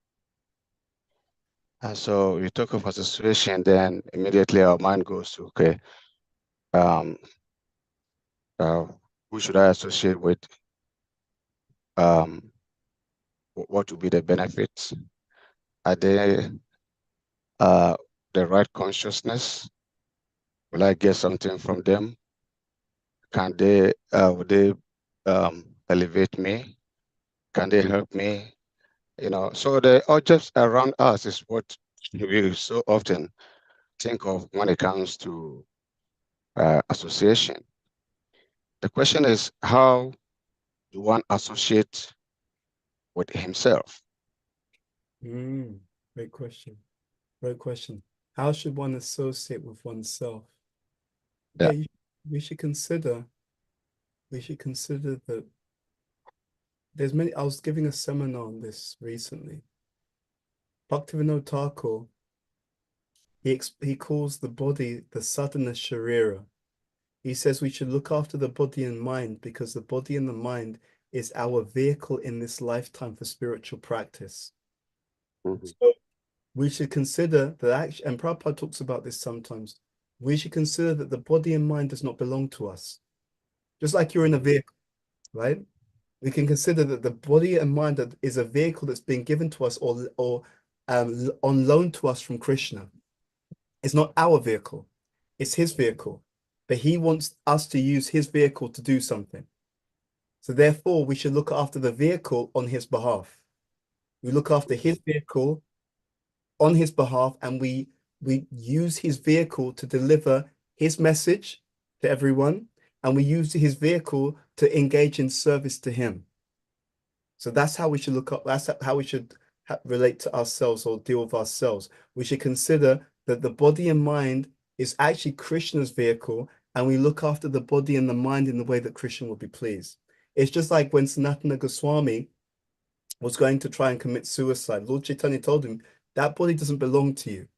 And so we talk of association, then immediately our mind goes to, okay, who should I associate with? What would be the benefits? Are they the right consciousness? Will I get something from them? Can they, would they elevate me? Can they help me? So the objects around us is what we so often think of when it comes to association. The question is, how do one associate with himself? Great question. Great question. How should one associate with oneself? Yeah, we should consider that there's many. I was giving a seminar on this recently. Bhaktivinoda Thakur, he calls the body the sadhana sharira. He says we should look after the body and mind because the body and the mind is our vehicle in this lifetime for spiritual practice. Mm-hmm. So we should consider that actually, and Prabhupada talks about this sometimes, we should consider that the body and mind does not belong to us. Just like you're in a vehicle, right? We can consider that the body and mind is a vehicle that's been given to us or on loan to us from Krishna. It's not our vehicle, it's his vehicle. But he wants us to use his vehicle to do something. So therefore, we should look after the vehicle on his behalf. We look after his vehicle on his behalf, and we use his vehicle to deliver his message to everyone, and we use his vehicle to engage in service to him. So that's how we should look up. That's how we should relate to ourselves or deal with ourselves. We should consider that the body and mind is actually Krishna's vehicle, and we look after the body and the mind in the way that Krishna will be pleased. It's just like when Sanatana Goswami was going to try and commit suicide. Lord Chaitanya told him, that body doesn't belong to you.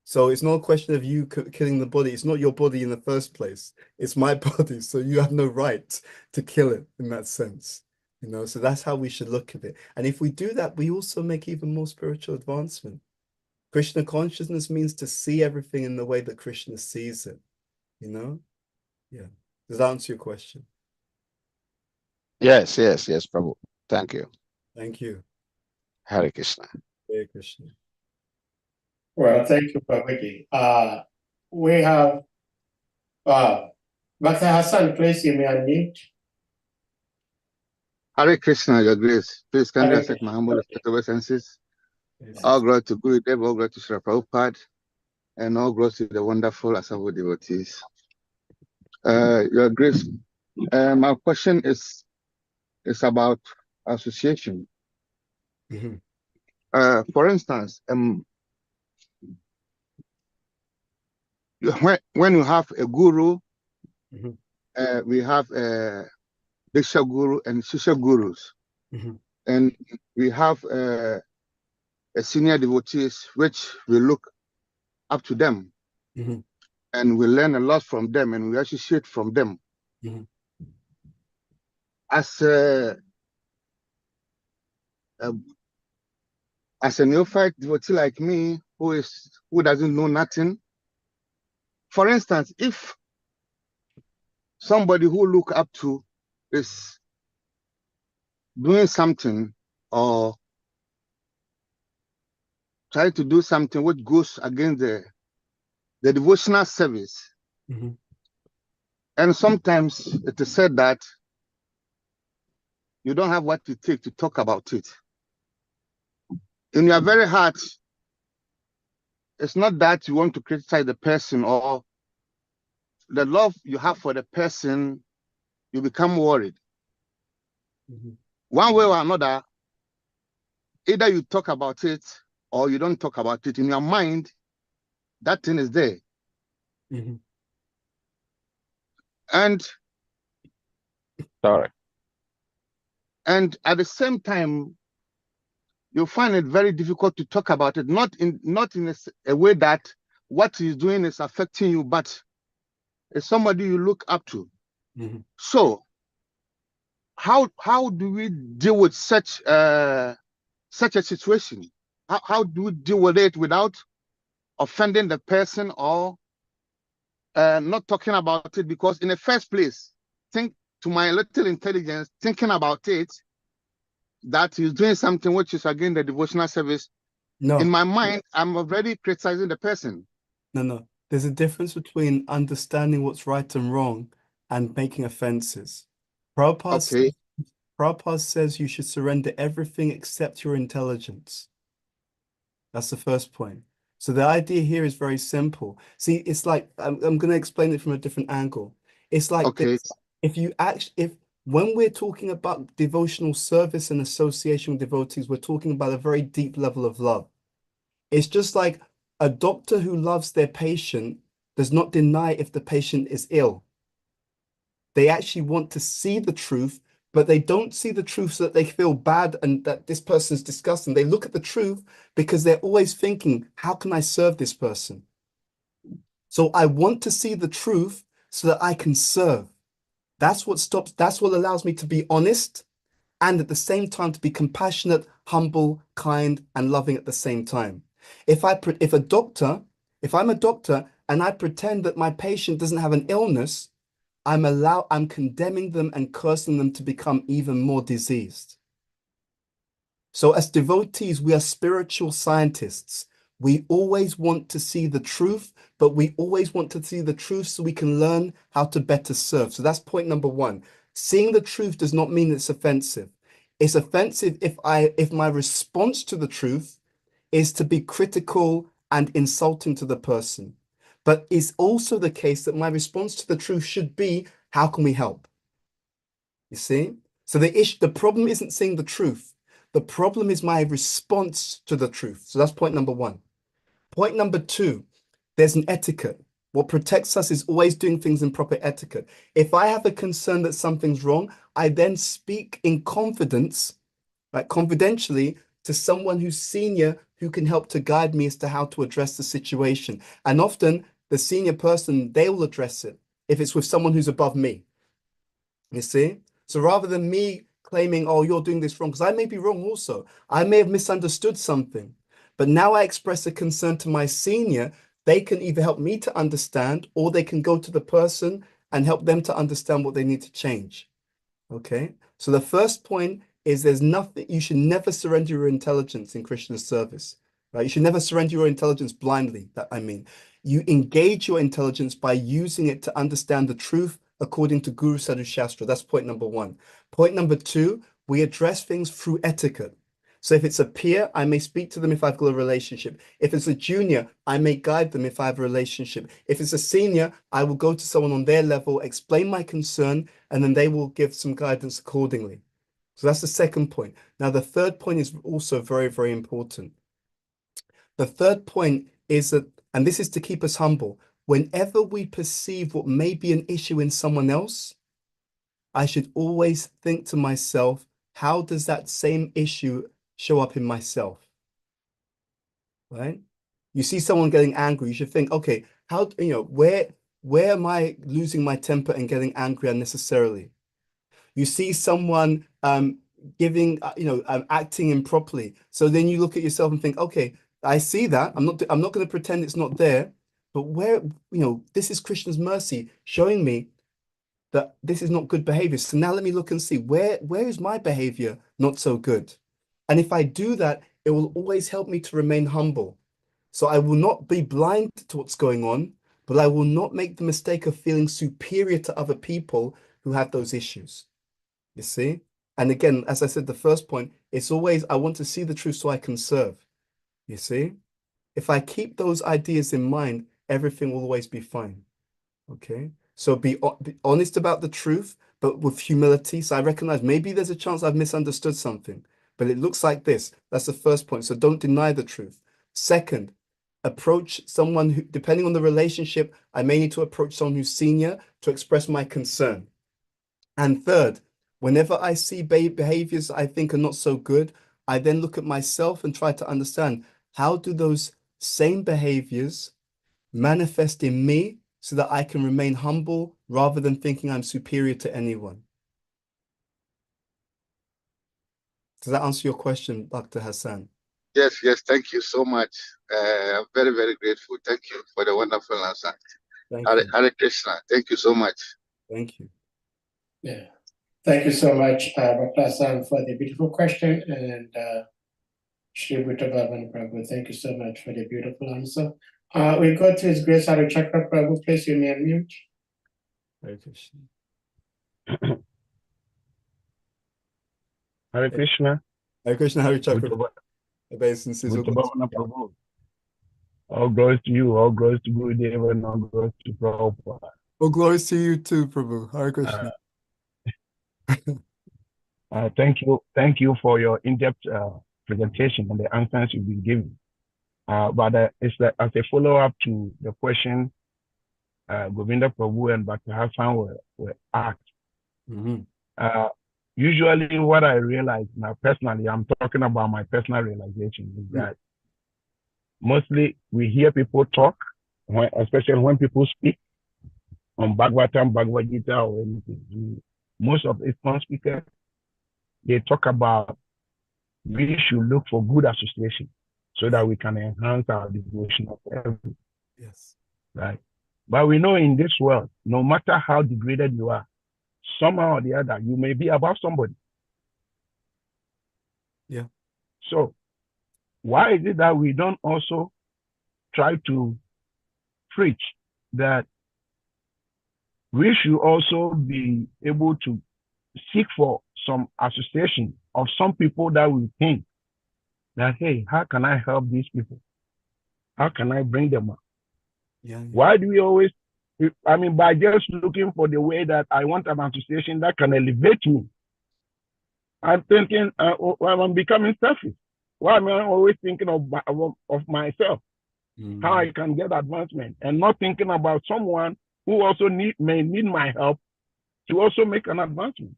So it's not a question of you killing the body. It's not your body in the first place. It's my body. So you have no right to kill it in that sense. You know, so that's how we should look at it. And if we do that, we also make even more spiritual advancement. Krishna consciousness means to see everything in the way that Krishna sees it. You know? Yeah. Does that answer your question? Yes, Prabhu. Thank you. Thank you. Hare Krishna. Hare Krishna. Well, thank you, Prabhuji. We have Dr. Hassan, please, you may unmute. Hare Krishna, Your Grace. Please kindly Hare accept my humble respect obeisances. Yes. All glory to Gurudev, all glory to Srila Prabhupada, and all glory to the wonderful assembled devotees. Your Grace, my question is about association. Mhm. For instance, when you have a guru, Mhm. we have a Diksha Guru and Shishya Gurus, Mhm. and we have a senior devotees which we look up to them. Mhm. And we learn a lot from them, and we associate from them. Mhm. As a neophyte devotee like me, who doesn't know nothing. For instance, if somebody who look up to is doing something or try to do something which goes against the devotional service, Mhm. and sometimes it is said that you don't have what it takes to talk about it. In your very heart, it's not that you want to criticize the person or the love you have for the person, you become worried. Mhm. One way or another, either you talk about it or you don't talk about it. In your mind, that thing is there. Mhm. And Sorry. at the same time, you find it very difficult to talk about it, not in a way that what he's doing is affecting you, but it's somebody you look up to. Mhm. So how do we deal with such a situation? How do we deal with it without offending the person or not talking about it? Because in the first place, think to my little intelligence, thinking about it, that he's doing something which is against the devotional service. No. In my mind, I'm already criticizing the person. No. There's a difference between understanding what's right and wrong and making offenses. Okay. Prabhupada says you should surrender everything except your intelligence. That's the first point. So the idea here is very simple. See, it's like I'm going to explain it from a different angle. It's like Okay. this. If when we're talking about devotional service and association with devotees, we're talking about a very deep level of love. It's just like a doctor who loves their patient does not deny if the patient is ill. They actually want to see the truth, but they don't see the truth so that they feel bad and that this person is disgusting. They look at the truth because they're always thinking, how can I serve this person? So I want to see the truth so that I can serve. That's what allows me to be honest and at the same time to be compassionate, humble, kind, and loving at the same time. If I'm a doctor and I pretend that my patient doesn't have an illness, I'm condemning them and cursing them to become even more diseased. So as devotees, we are spiritual scientists. We always want to see the truth, but we always want to see the truth so we can learn how to better serve. So that's point number one. Seeing the truth does not mean it's offensive. It's offensive if my response to the truth is to be critical and insulting to the person. But it's also the case that my response to the truth should be, how can we help? You see? So the problem isn't seeing the truth. The problem is my response to the truth. So that's point number one. Point number two, there's an etiquette. What protects us is always doing things in proper etiquette. If I have a concern that something's wrong, I then speak in confidence, like confidentially, to someone who's senior who can help to guide me as to how to address the situation. And often the senior person, they will address it if it's with someone who's above me. You see? So rather than me claiming, oh, you're doing this wrong, because I may be wrong also. I may have misunderstood something. But now I express a concern to my senior, they can either help me to understand or they can go to the person and help them to understand what they need to change. Okay? So the first point is there's nothing, you should never surrender your intelligence in Krishna's service. Right? You should never surrender your intelligence blindly. That I mean, you engage your intelligence by using it to understand the truth according to Guru Sadhu Shastra. That's point number one. Point number two, we address things through etiquette. So if it's a peer, I may speak to them if I've got a relationship. If it's a junior, I may guide them if I have a relationship. If it's a senior, I will go to someone on their level, explain my concern, and then they will give some guidance accordingly. So that's the second point. Now, the third point is also very, very important. The third point is that, and this is to keep us humble, whenever we perceive what may be an issue in someone else, I should always think to myself, how does that same issue show up in myself? Right? You see someone getting angry, you should think, okay, how, where am I losing my temper and getting angry unnecessarily? You see someone acting improperly. So then you look at yourself and think, okay, I see that. I'm not going to pretend it's not there, but where, this is Krishna's mercy showing me that this is not good behavior. So now let me look and see where is my behavior not so good? And if I do that, it will always help me to remain humble. So I will not be blind to what's going on, but I will not make the mistake of feeling superior to other people who have those issues. You see? And again, as I said, the first point, it's always, I want to see the truth so I can serve. You see? If I keep those ideas in mind, everything will always be fine. Okay? So be honest about the truth, but with humility. So I recognize maybe there's a chance I've misunderstood something, but it looks like this. That's the first point. So don't deny the truth. Second, approach someone who, depending on the relationship, I may need to approach someone who's senior to express my concern. And third, whenever I see behaviors I think are not so good, I then look at myself and try to understand, how do those same behaviors manifest in me so that I can remain humble rather than thinking I'm superior to anyone? Does that answer your question, Dr. Hassan? Yes, yes. Thank you so much. I'm very, very grateful. Thank you for the wonderful answer. Thank you. Hare Krishna. Thank you so much. Thank you. Yeah. Thank you so much, Dr. Hassan, for the beautiful question. And Shri Bhuta Bhavana Prabhu, thank you so much for the beautiful answer. We go to His Grace Hare Chakra Prabhu. Please, you may unmute. Hare Krishna. Hare Krishna. Hare Krishna, Hare Chakra. Bhuta Obeisances. Bhavana Prabhu. All glories to you, all glories to Gurudev, and all glories to Prabhupada. All glories to you too, Prabhu. Hare Krishna. Thank you for your in-depth presentation and the answers you've been giving. But it's like, as a follow-up to the question Govinda Prabhu and Dr. Hassan were asked. Usually what I realize now personally, I'm talking about my personal realization, is that mostly we hear people talk, especially when people speak on Bhagavatam, Bhagavad Gita, or anything. Most of Islam speakers, they talk about we should look for good association so that we can enhance our devotion of everything. Yes. Right. But we know in this world, no matter how degraded you are, somehow or the other, you may be above somebody. Yeah. So why is it that we don't also try to preach that we should also be able to seek for some association of some people that we think that, hey, how can I help these people? How can I bring them up? Yeah. Why do we always, I mean, by just looking for the way that I want an association that can elevate me, I'm thinking, I'm becoming selfish. Why am I always thinking of myself, how I can get advancement, and not thinking about someone who also may need my help to also make an advancement?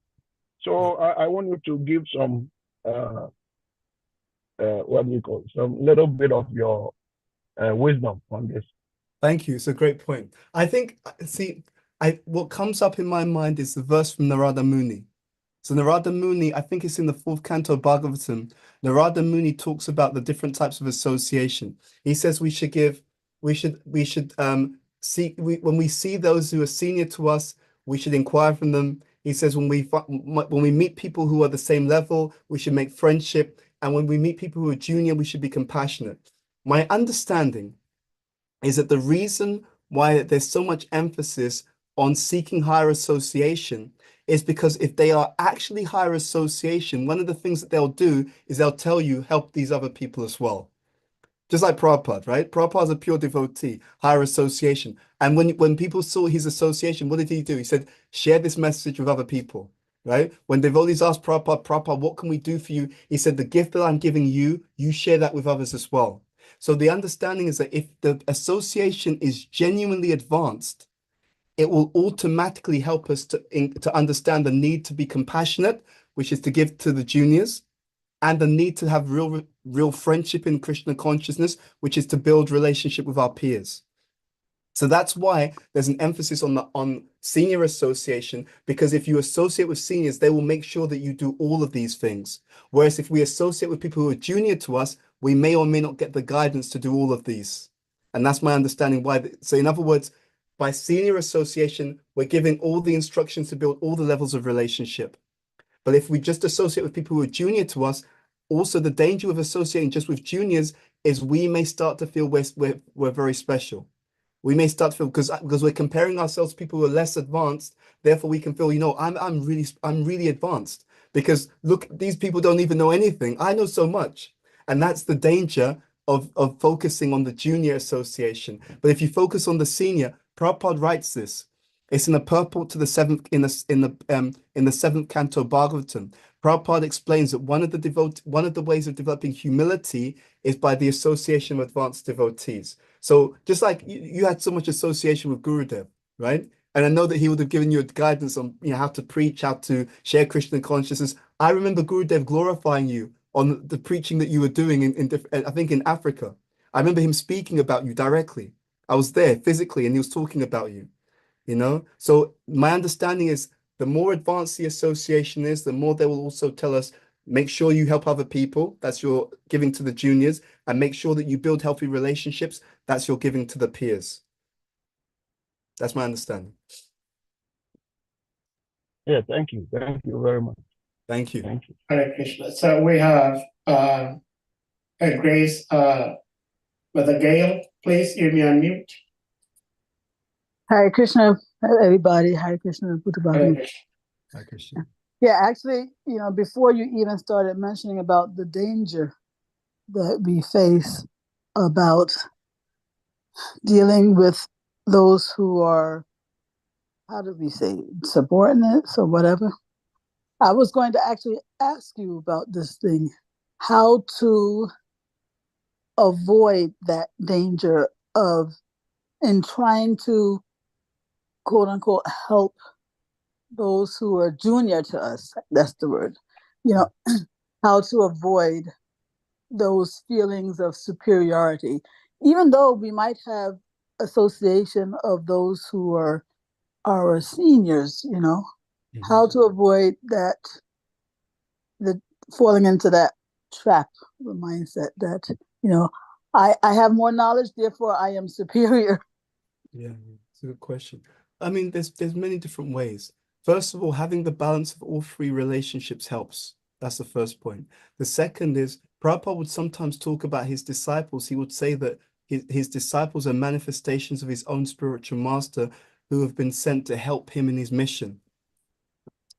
So I want you to give some, what do you call it? Some little bit of your wisdom on this. Thank you. It's a great point. I think, see, what comes up in my mind is the verse from Narada Muni. So Narada Muni, I think it's in the 4th canto of Bhagavatam. Narada Muni talks about the different types of association. He says we should seek, when we see those who are senior to us, we should inquire from them. He says when we meet people who are the same level, we should make friendship. And when we meet people who are junior, we should be compassionate. My understanding is that the reason why there's so much emphasis on seeking higher association is because if they are actually higher association, one of the things that they'll do is they'll tell you, help these other people as well. Just like Prabhupada, right? Prabhupada's a pure devotee, higher association. And when people saw his association, what did he do? He said, share this message with other people, right? When devotees asked Prabhupada, what can we do for you? He said, the gift that I'm giving you, you share that with others as well. So the understanding is that if the association is genuinely advanced, it will automatically help us to understand the need to be compassionate, which is to give to the juniors, and the need to have real friendship in Krishna consciousness, which is to build relationship with our peers. So that's why there's an emphasis on senior association, because if you associate with seniors, they will make sure that you do all of these things. Whereas if we associate with people who are junior to us, we may or may not get the guidance to do all of these. And that's my understanding why. So in other words, by senior association, we're giving all the instructions to build all the levels of relationship. But if we just associate with people who are junior to us, also the danger of associating just with juniors is we may start to feel we're very special. We may start to feel because we're comparing ourselves to people who are less advanced. Therefore, we can feel, I'm really advanced because look, these people don't even know anything. I know so much, and that's the danger of focusing on the junior association. But if you focus on the senior, Prabhupada writes this. It's in the purport to the 7th in the 7th canto of Bhagavatam. Prabhupada explains that one of the ways of developing humility is by the association with advanced devotees. So just like you had so much association with Gurudev, right? And I know that he would have given you guidance on how to preach, how to share Krishna consciousness. I remember Gurudev glorifying you on the preaching that you were doing I think in Africa. I remember him speaking about you directly. I was there physically and he was talking about you. So my understanding is the more advanced the association is, the more they will also tell us, make sure you help other people. That's your giving to the juniors, and make sure that you build healthy relationships. That's your giving to the peers. That's my understanding. Yeah, thank you. Thank you very much. Thank you. Thank you. Hare Krishna. So we have a Grace with a Gail. Please, you may unmute. Hare Krishna, everybody. Hare Krishna, Bhuta Hare Bhavana. Krishna. Hare Krishna. Yeah, actually, before you even started mentioning about the danger that we face about dealing with those who are, how do we say, subordinates or whatever, I was going to actually ask you about this thing, how to avoid that danger of, in trying to, quote unquote, help those who are junior to us, that's the word, how to avoid those feelings of superiority, even though we might have association of those who are our seniors, how to avoid that, the falling into that trap, the mindset that, I have more knowledge, therefore I am superior. Yeah, it's a good question. I mean, there's many different ways. First of all, having the balance of all three relationships helps. That's the first point. The second is Prabhupada would sometimes talk about his disciples. He would say that his disciples are manifestations of his own spiritual master who have been sent to help him in his mission.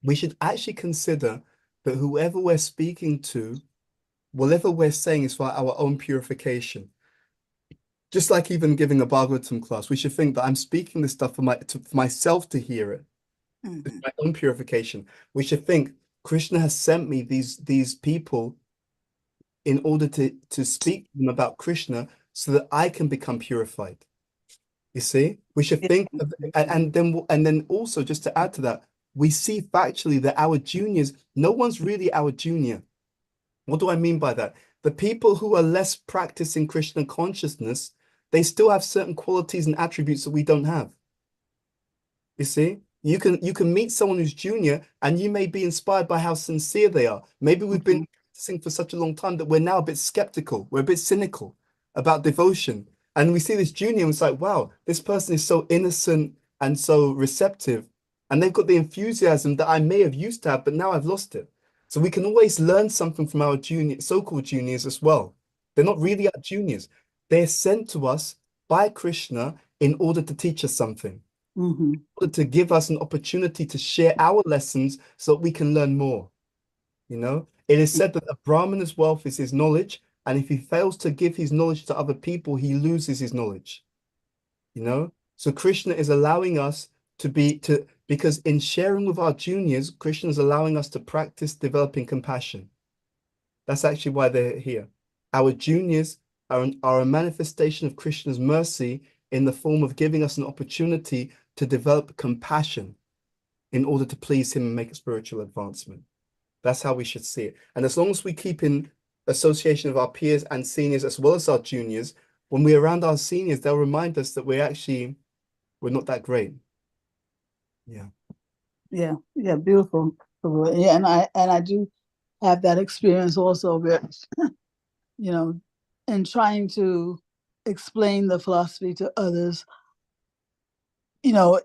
We should actually consider that whoever we're speaking to, whatever we're saying is for our own purification. Just like even giving a Bhagavatam class, we should think that I'm speaking this stuff for myself to hear it. It's my own purification. We should think Krishna has sent me these people in order to speak to them about Krishna so that I can become purified. You see, we should think of, and then also just to add to that, we see factually that our juniors, no one's really our junior. What do I mean by that? The people who are less practiced in Krishna consciousness, they still have certain qualities and attributes that we don't have. You see, you can meet someone who's junior and you may be inspired by how sincere they are. Maybe we've been practicing for such a long time that we're now a bit skeptical, we're a bit cynical about devotion. And we see this junior and it's like, wow, this person is so innocent and so receptive. And they've got the enthusiasm that I may have used to have, but now I've lost it. So we can always learn something from our so-called juniors as well. They're not really our juniors. They're sent to us by Krishna in order to teach us something, in order to give us an opportunity to share our lessons so that we can learn more. You know, it is said that a Brahmana's wealth is his knowledge, and if he fails to give his knowledge to other people, he loses his knowledge. You know, so Krishna is allowing us because in sharing with our juniors, Krishna is allowing us to practice developing compassion. That's actually why they're here. Our juniors are a manifestation of Krishna's mercy in the form of giving us an opportunity to develop compassion in order to please him and make a spiritual advancement. That's how we should see it. And as long as we keep in association of our peers and seniors as well as our juniors, when we're around our seniors, they'll remind us that we're not that great. Yeah, beautiful. Yeah, and I do have that experience also where, you know, in trying to explain the philosophy to others, you know,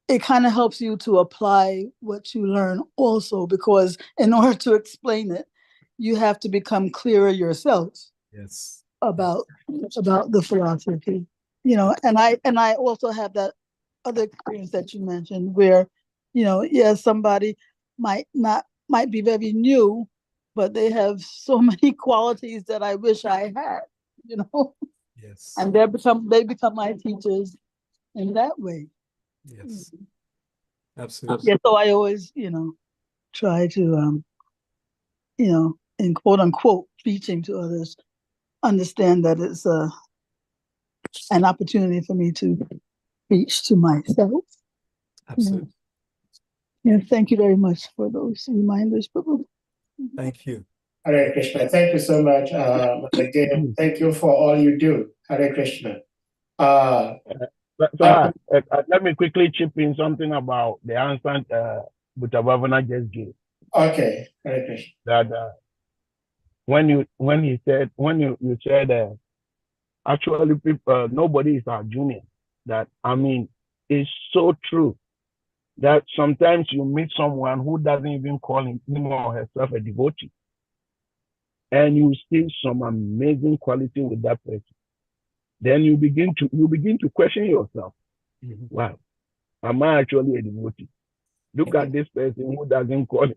it kind of helps you to apply what you learn also, because in order to explain it, you have to become clearer yourself. Yes. About the philosophy, you know, and I also have that other experience that you mentioned where, you know, somebody might be very new, but they have so many qualities that I wish I had, you know. Yes. And they become my teachers in that way. Yes. Absolutely. Yeah, so I always, you know, try to you know, in quote unquote preaching to others, understand that it's an opportunity for me to preach to myself. Absolutely. Yeah, thank you very much for those reminders. Thank you. Hare Krishna. Thank you so much, again. Thank you for all you do. Hare Krishna. Let me quickly chip in something about the answer Bhuta Bhavana just gave. Okay, Hare Krishna. That when you said actually people, nobody is our junior. That, I mean, it's so true that sometimes you meet someone who doesn't even call him or herself a devotee, and you see some amazing quality with that person. Then you begin to question yourself. Wow, am I actually a devotee? Look at this person who doesn't call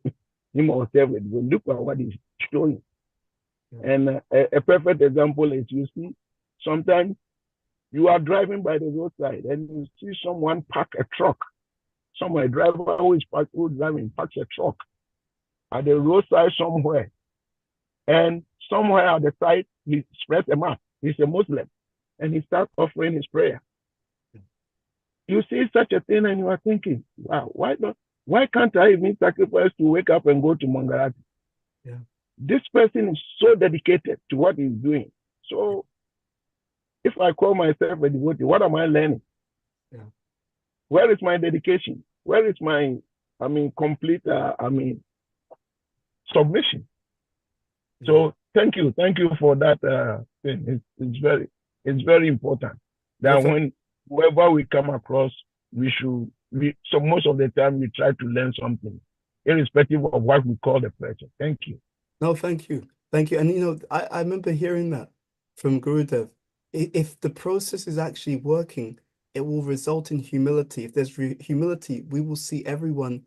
him or herself a devotee. Look at what he's showing. And a perfect example is, you see, sometimes you are driving by the roadside and you see someone park a truck. A driver who's driving parks a truck at the roadside somewhere. And somewhere at the side, he spreads a map. He's a Muslim. And he starts offering his prayer. You see such a thing and you are thinking, wow, why can't I even sacrifice to wake up and go to Mangalati? Yeah. This person is so dedicated to what he's doing. So if I call myself a devotee, what am I learning? Yeah. Where is my dedication? Where is my, complete, submission? Yeah. So thank you for that thing. It's very important that whenever we come across, so most of the time we try to learn something, irrespective of what we call the person. Thank you. No, thank you. And you know, I remember hearing that from Gurudev. if the process is actually working, it will result in humility. If there's humility, we will see everyone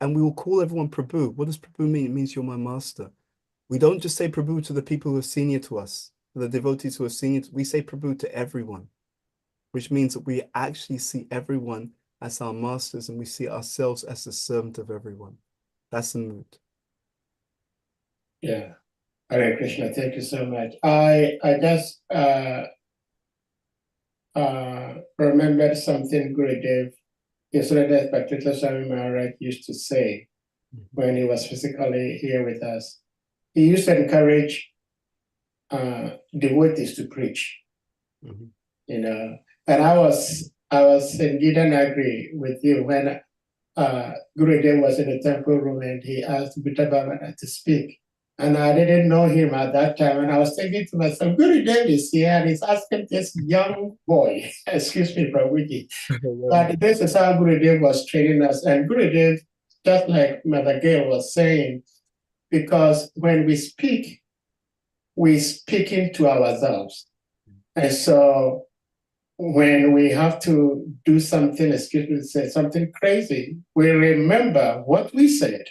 and we will call everyone Prabhu. What does Prabhu mean? It means you're my master. We don't just say Prabhu to the people who are senior to us, the devotees who are senior. We say Prabhu to everyone, which means that we actually see everyone as our masters and we see ourselves as the servant of everyone. That's the mood. Yeah. Hare Krishna, thank you so much. I just remembered something Gurudev, Yasodhada's Bhaktivedanta Swami Maharaj used to say when he was physically here with us. He used to encourage devotees to preach. You know, and I was indeed and agree with you when Gurudev was in the temple room and he asked Bhuta Bhavana to speak. And I didn't know him at that time. And I was thinking to myself, Gurudev is here and he's asking this young boy, excuse me, Prabhuji. But this is how Gurudev was training us. And Gurudev, just like Mother Gail was saying, because when we speak, we're speaking to ourselves. And so when we have to do something, excuse me, say something crazy, we remember what we said.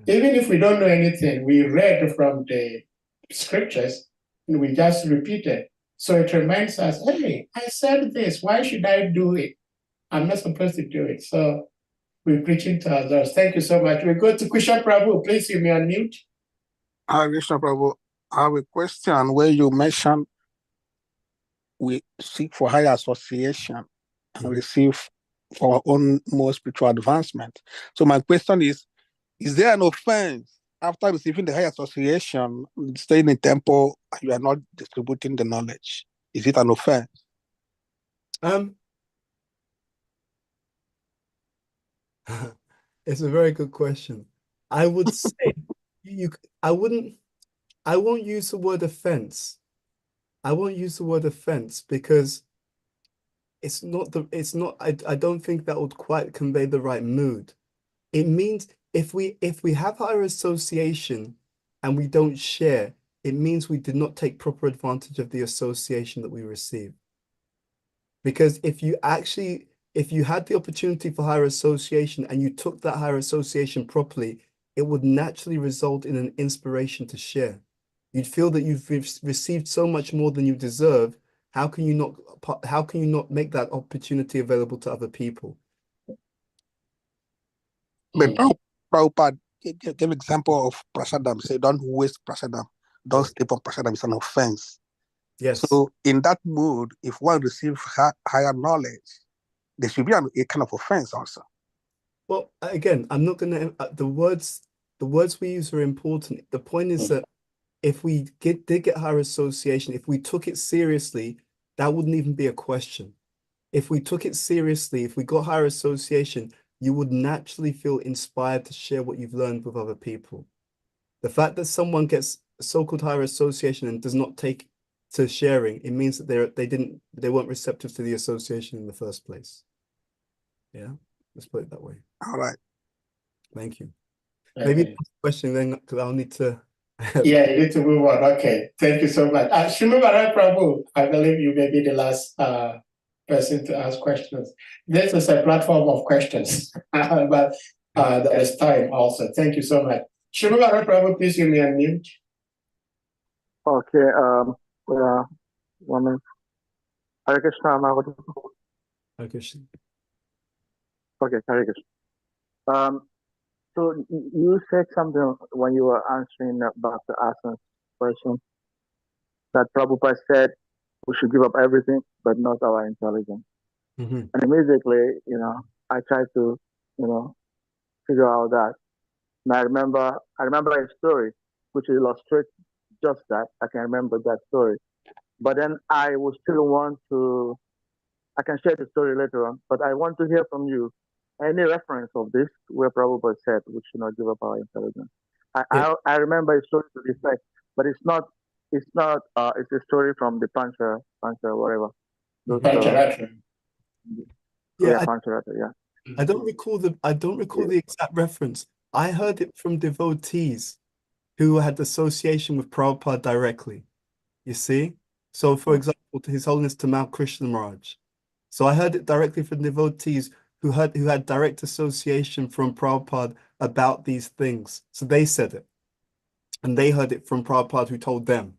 Even if we don't know anything, we read from the scriptures and we just repeat it. So it reminds us, hey, I said this, why should I do it? I'm not supposed to do it. So we're preaching to ourselves. Thank you so much. We go to Kusha Prabhu. Please, you may unmute. Hare Krishna Prabhu, I have a question where you mentioned we seek for higher association and receive for our own more spiritual advancement. So my question is there an offense after receiving the higher association, staying in temple, and you are not distributing the knowledge? Is it an offense? It's a very good question. I would say I won't use the word offense. I won't use the word offense because I don't think that would quite convey the right mood. It means if we have higher association and we don't share, it means we did not take proper advantage of the association that we receive. Because if you had the opportunity for higher association and you took that higher association properly, it would naturally result in an inspiration to share. You'd feel that you've received so much more than you deserve. How can you not make that opportunity available to other people? But Prabhupada gave example of prasadam. Say, don't waste prasadam. Don't step on prasadam. It's an offense. Yes. So in that mood, if one receives higher knowledge, there should be a kind of offense also. Well, again, I'm not going to, the words we use are important. The point is that if we did get higher association, if we took it seriously, that wouldn't even be a question. If we took it seriously, if we got higher association, you would naturally feel inspired to share what you've learned with other people. The fact that someone gets so-called higher association and does not take to sharing, it means that they weren't receptive to the association in the first place. Yeah, let's put it that way. All right. Thank you. Maybe the question then, because I'll need to. Yeah, you need to move on. Okay, thank you so much. Shrimara Prabhu, I believe you may be the last person to ask questions. This is a platform of questions, but there is time also. Thank you so much. Shrimara Prabhu, please give me a mute. Okay, one minute. Hare Krishna, Hare Krishna. Okay, Hare Krishna. So you said something when you were answering about the Asan's question, that Prabhupada said we should give up everything, but not our intelligence. And immediately, I tried to, figure out that. And I remember a story which illustrates just that. I can remember that story. But then I would still want to, I can share the story later on, but I want to hear from you any reference of this where Prabhupada said we should not give up our intelligence. I remember a story to this effect, but it's a story from the Pancha, whatever. Pancharatra. Pancharatra, yeah. I don't recall the exact reference. I heard it from devotees who had association with Prabhupada directly. You see? So, for example, to His Holiness Tamal Krishna Maharaj. So I heard it directly from devotees who had direct association from Prabhupada about these things. So they said it. And they heard it from Prabhupada who told them.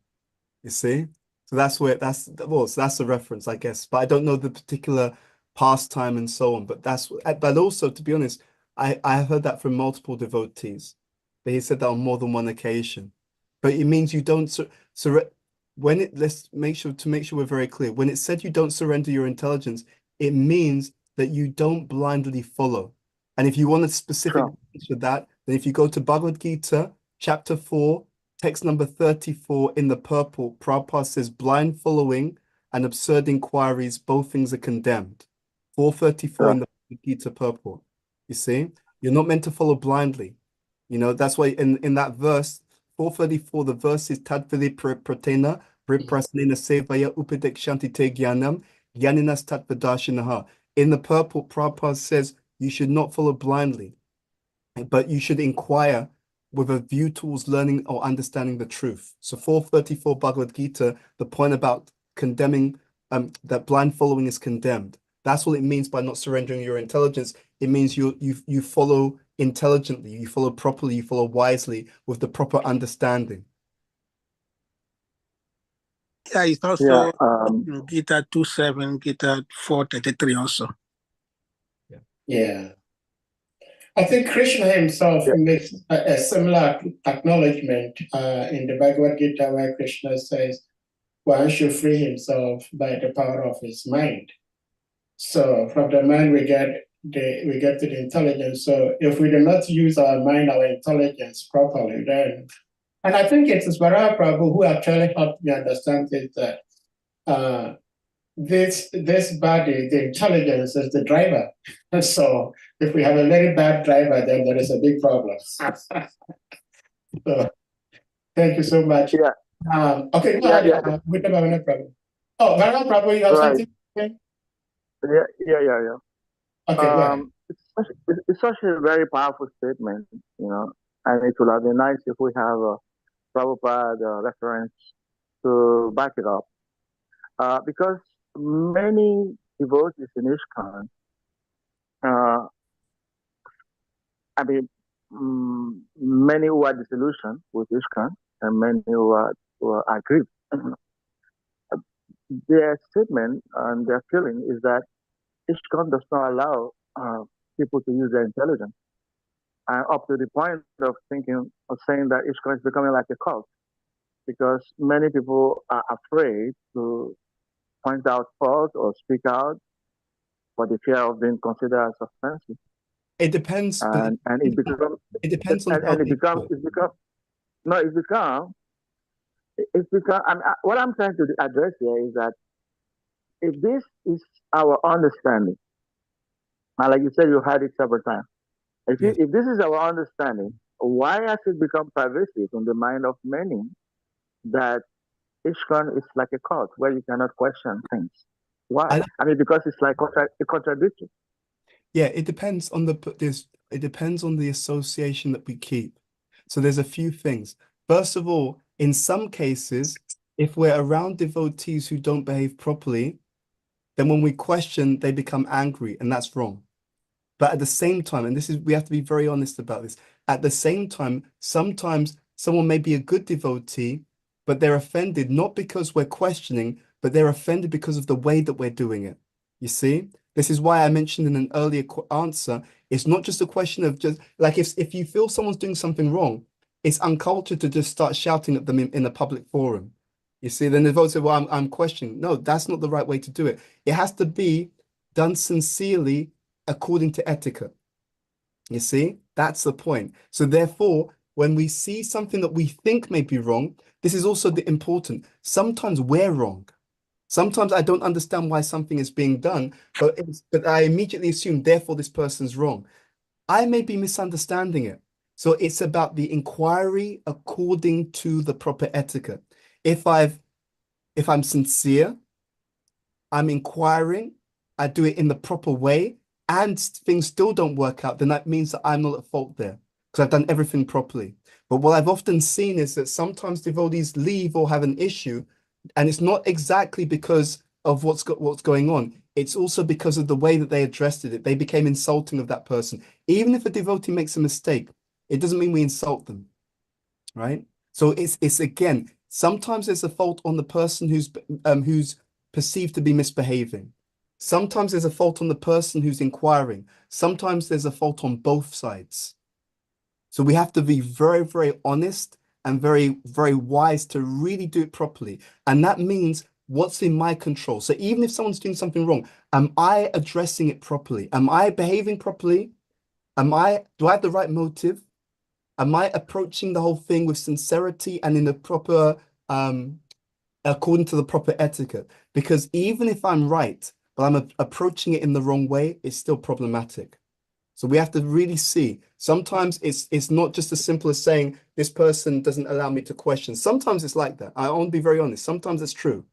You see? So so that's a reference, I guess. But I don't know the particular pastime and so on. But also, to be honest, I have heard that from multiple devotees. But he said that on more than one occasion. But it means you don't let's make sure we're very clear. When it said you don't surrender your intelligence, it means that you don't blindly follow. And if you want a specific answer to that, then if you go to Bhagavad Gita, chapter 4, text number 34 in the purple, Prabhupada says blind following and absurd inquiries, both things are condemned. 434 in the Bhagavad Gita purple. You see, you're not meant to follow blindly. You know, that's why in that verse, 434, the verse is Tadvili Pratena, Priprasnena Sevaya Upadekshanti Te Gyanam, Yaninas Tatvadashinaha. In the purple, Prabhupada says you should not follow blindly, but you should inquire with a view towards learning or understanding the truth. So 434 Bhagavad Gita, the point about condemning, that blind following is condemned. That's what it means by not surrendering your intelligence. It means you follow intelligently, you follow properly, you follow wisely with the proper understanding. Yeah, it's also Gita 2:7, Gita 4:33 also. Yeah. I think Krishna himself makes a similar acknowledgement in the Bhagavad Gita, where Krishna says one should free himself by the power of his mind. So from the mind we get to the intelligence. So if we do not use our mind, our intelligence properly, then, and I think it is Varaha Prabhu who actually helped me understand it, that this body, the intelligence, is the driver. And so if we have a very bad driver, then there is a big problem. So thank you so much. Yeah. Okay, go ahead. Bhuta Bhavana Prabhu. Oh, Varaha Prabhu, you have something to say? Yeah. Okay, go ahead. It's such a very powerful statement, you know, and it would have been nice if we have a Prabhupada reference to back it up. Because many devotees in ISKCON, many who are disillusioned with ISKCON and many who are aggrieved. Their statement and their feeling is that ISKCON does not allow people to use their intelligence, and up to the point of saying that ISKCON is becoming like a cult, because many people are afraid to point out fault or speak out for the fear of being considered as offensive. It depends, and it becomes. It depends on and it becomes. What I'm trying to address here is that if this is our understanding, and like you said, you had it several times. If this is our understanding, why has it become pervasive in the mind of many that ISKCON is like a cult where you cannot question things? Why? Because it's like a contradiction. Yeah, it depends on the association that we keep. So there's a few things. First of all, in some cases, if we're around devotees who don't behave properly, then when we question, they become angry, and that's wrong. But at the same time, and we have to be very honest about this, at the same time, sometimes someone may be a good devotee, but they're offended not because we're questioning, but they're offended because of the way that we're doing it. You see? This is why I mentioned in an earlier answer, it's not just a question of just like if you feel someone's doing something wrong, it's uncultured to just start shouting at them in a public forum. You see, then the vote say, well, I'm questioning. No, that's not the right way to do it. It has to be done sincerely according to etiquette. You see, that's the point. So therefore, when we see something that we think may be wrong, this is also the important. Sometimes we're wrong. Sometimes I don't understand why something is being done, but I immediately assume, therefore, this person's wrong. I may be misunderstanding it. So it's about the inquiry according to the proper etiquette. If I'm sincere, I'm inquiring, I do it in the proper way, and things still don't work out, then that means that I'm not at fault there because I've done everything properly. But what I've often seen is that sometimes devotees leave or have an issue And it's not exactly because of what's going on. It's also because of the way that they addressed it. They became insulting of that person. Even if a devotee makes a mistake, it doesn't mean we insult them, right? So it's again, sometimes there's a fault on the person who's perceived to be misbehaving. Sometimes there's a fault on the person who's inquiring. Sometimes there's a fault on both sides. So we have to be very, very honest and very, very wise to really do it properly. And that means what's in my control. So even if someone's doing something wrong, am I addressing it properly? Am I behaving properly? Do I have the right motive? Am I approaching the whole thing with sincerity and in the proper, according to the proper etiquette? Because even if I'm right, but I'm approaching it in the wrong way, it's still problematic. So we have to really see. Sometimes it's not just as simple as saying this person doesn't allow me to question. Sometimes it's like that. I want to be very honest. Sometimes it's true,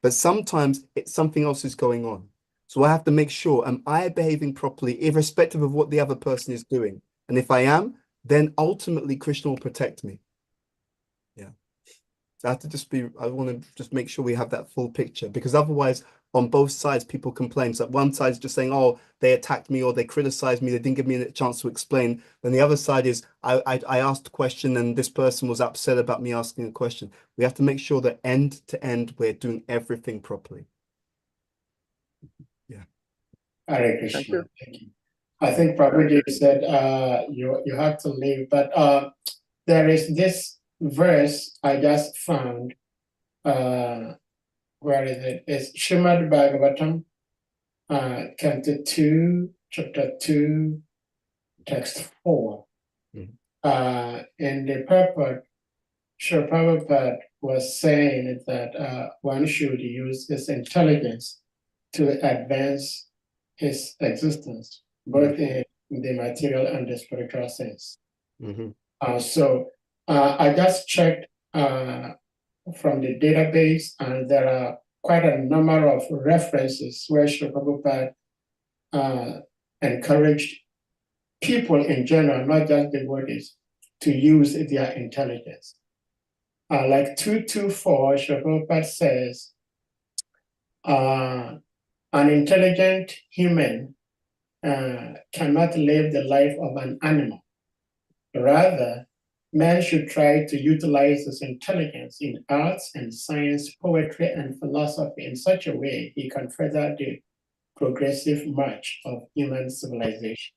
but sometimes it's something else is going on. So I have to make sure, am I behaving properly, irrespective of what the other person is doing? And if I am, then ultimately Krishna will protect me. Yeah. So I have to I want to just make sure we have that full picture, because otherwise on both sides, people complain. So one side is just saying, oh, they attacked me or they criticized me. They didn't give me a chance to explain. Then the other side is I asked a question and this person was upset about me asking a question. We have to make sure that end to end, we're doing everything properly. Yeah. Hare Krishna. Thank you. I think Prabhuji said you have to leave, but there is this verse I just found. Where is it? It's Srimad Bhagavatam, Canto 2, Chapter 2, Text 4. In the purport, Srila Prabhupada was saying that one should use his intelligence to advance his existence, both in the material and the spiritual sense. So I just checked from the database, and there are quite a number of references where Srila Prabhupada encouraged people in general, not just devotees, to use their intelligence. Like 224, Srila Prabhupada says, an intelligent human cannot live the life of an animal. Rather, man should try to utilize his intelligence in arts and science, poetry, and philosophy in such a way he can further the progressive march of human civilization.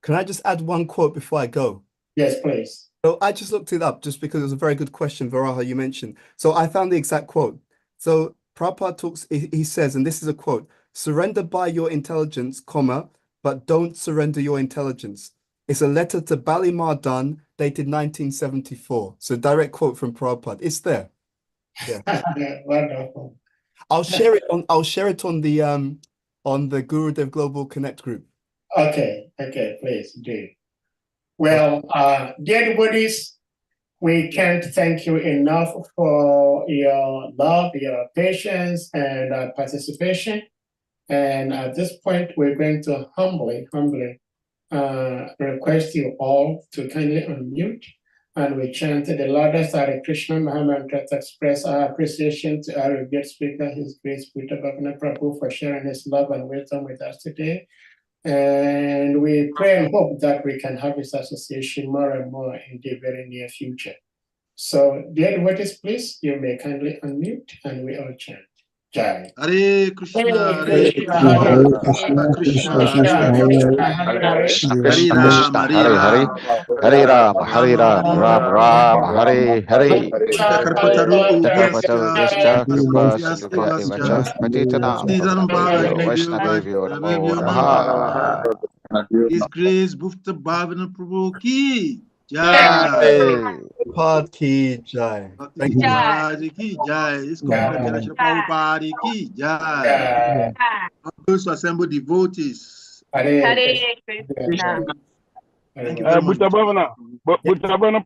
Can I just add one quote before I go? Yes, please. So I just looked it up just because it was a very good question, Varaha, you mentioned. So I found the exact quote. So Prabhupada talks, he says, and this is a quote, surrender by your intelligence, comma, but don't surrender your intelligence. It's a letter to Balimar Dunn, dated 1974. So direct quote from Prabhupada. It's there. Yeah. Wonderful. I'll share it on the Gurudev Global Connect group. Okay, please do. Well, dear devotees, we can't thank you enough for your love, your patience, and participation. And at this point, we're going to humbly request you all to kindly unmute, and we chant the loudest Hare Krishna Mahamantra to express our appreciation to our great speaker, His Grace Bhuta Bhavana Prabhu, for sharing his love and wisdom with us today. And we pray and hope that we can have this association more and more in the very near future. So, dear devotees, please, you may kindly unmute and we all chant. Jai. Hare Krishna, Hare Krishna, Krishna, Krishna, Krishna, Hare Krishna, Hare Hare, Hare Ram, Ram Ram, Hare Hare. Karpataru Kripa Sindhuva Evacha, Patitanam Pavanebhyo Vaishnavebhyo Namo Namaha. His Grace Bhuta Bhavana Prabhu ki Jai. Prabhupada ki Jai. Bhakti Maharaj ki Jai. His Commander Prabhupada ki Jai. Those to assemble devotees. Hare Krishna. Thank you very much. Bhuta Bhavana,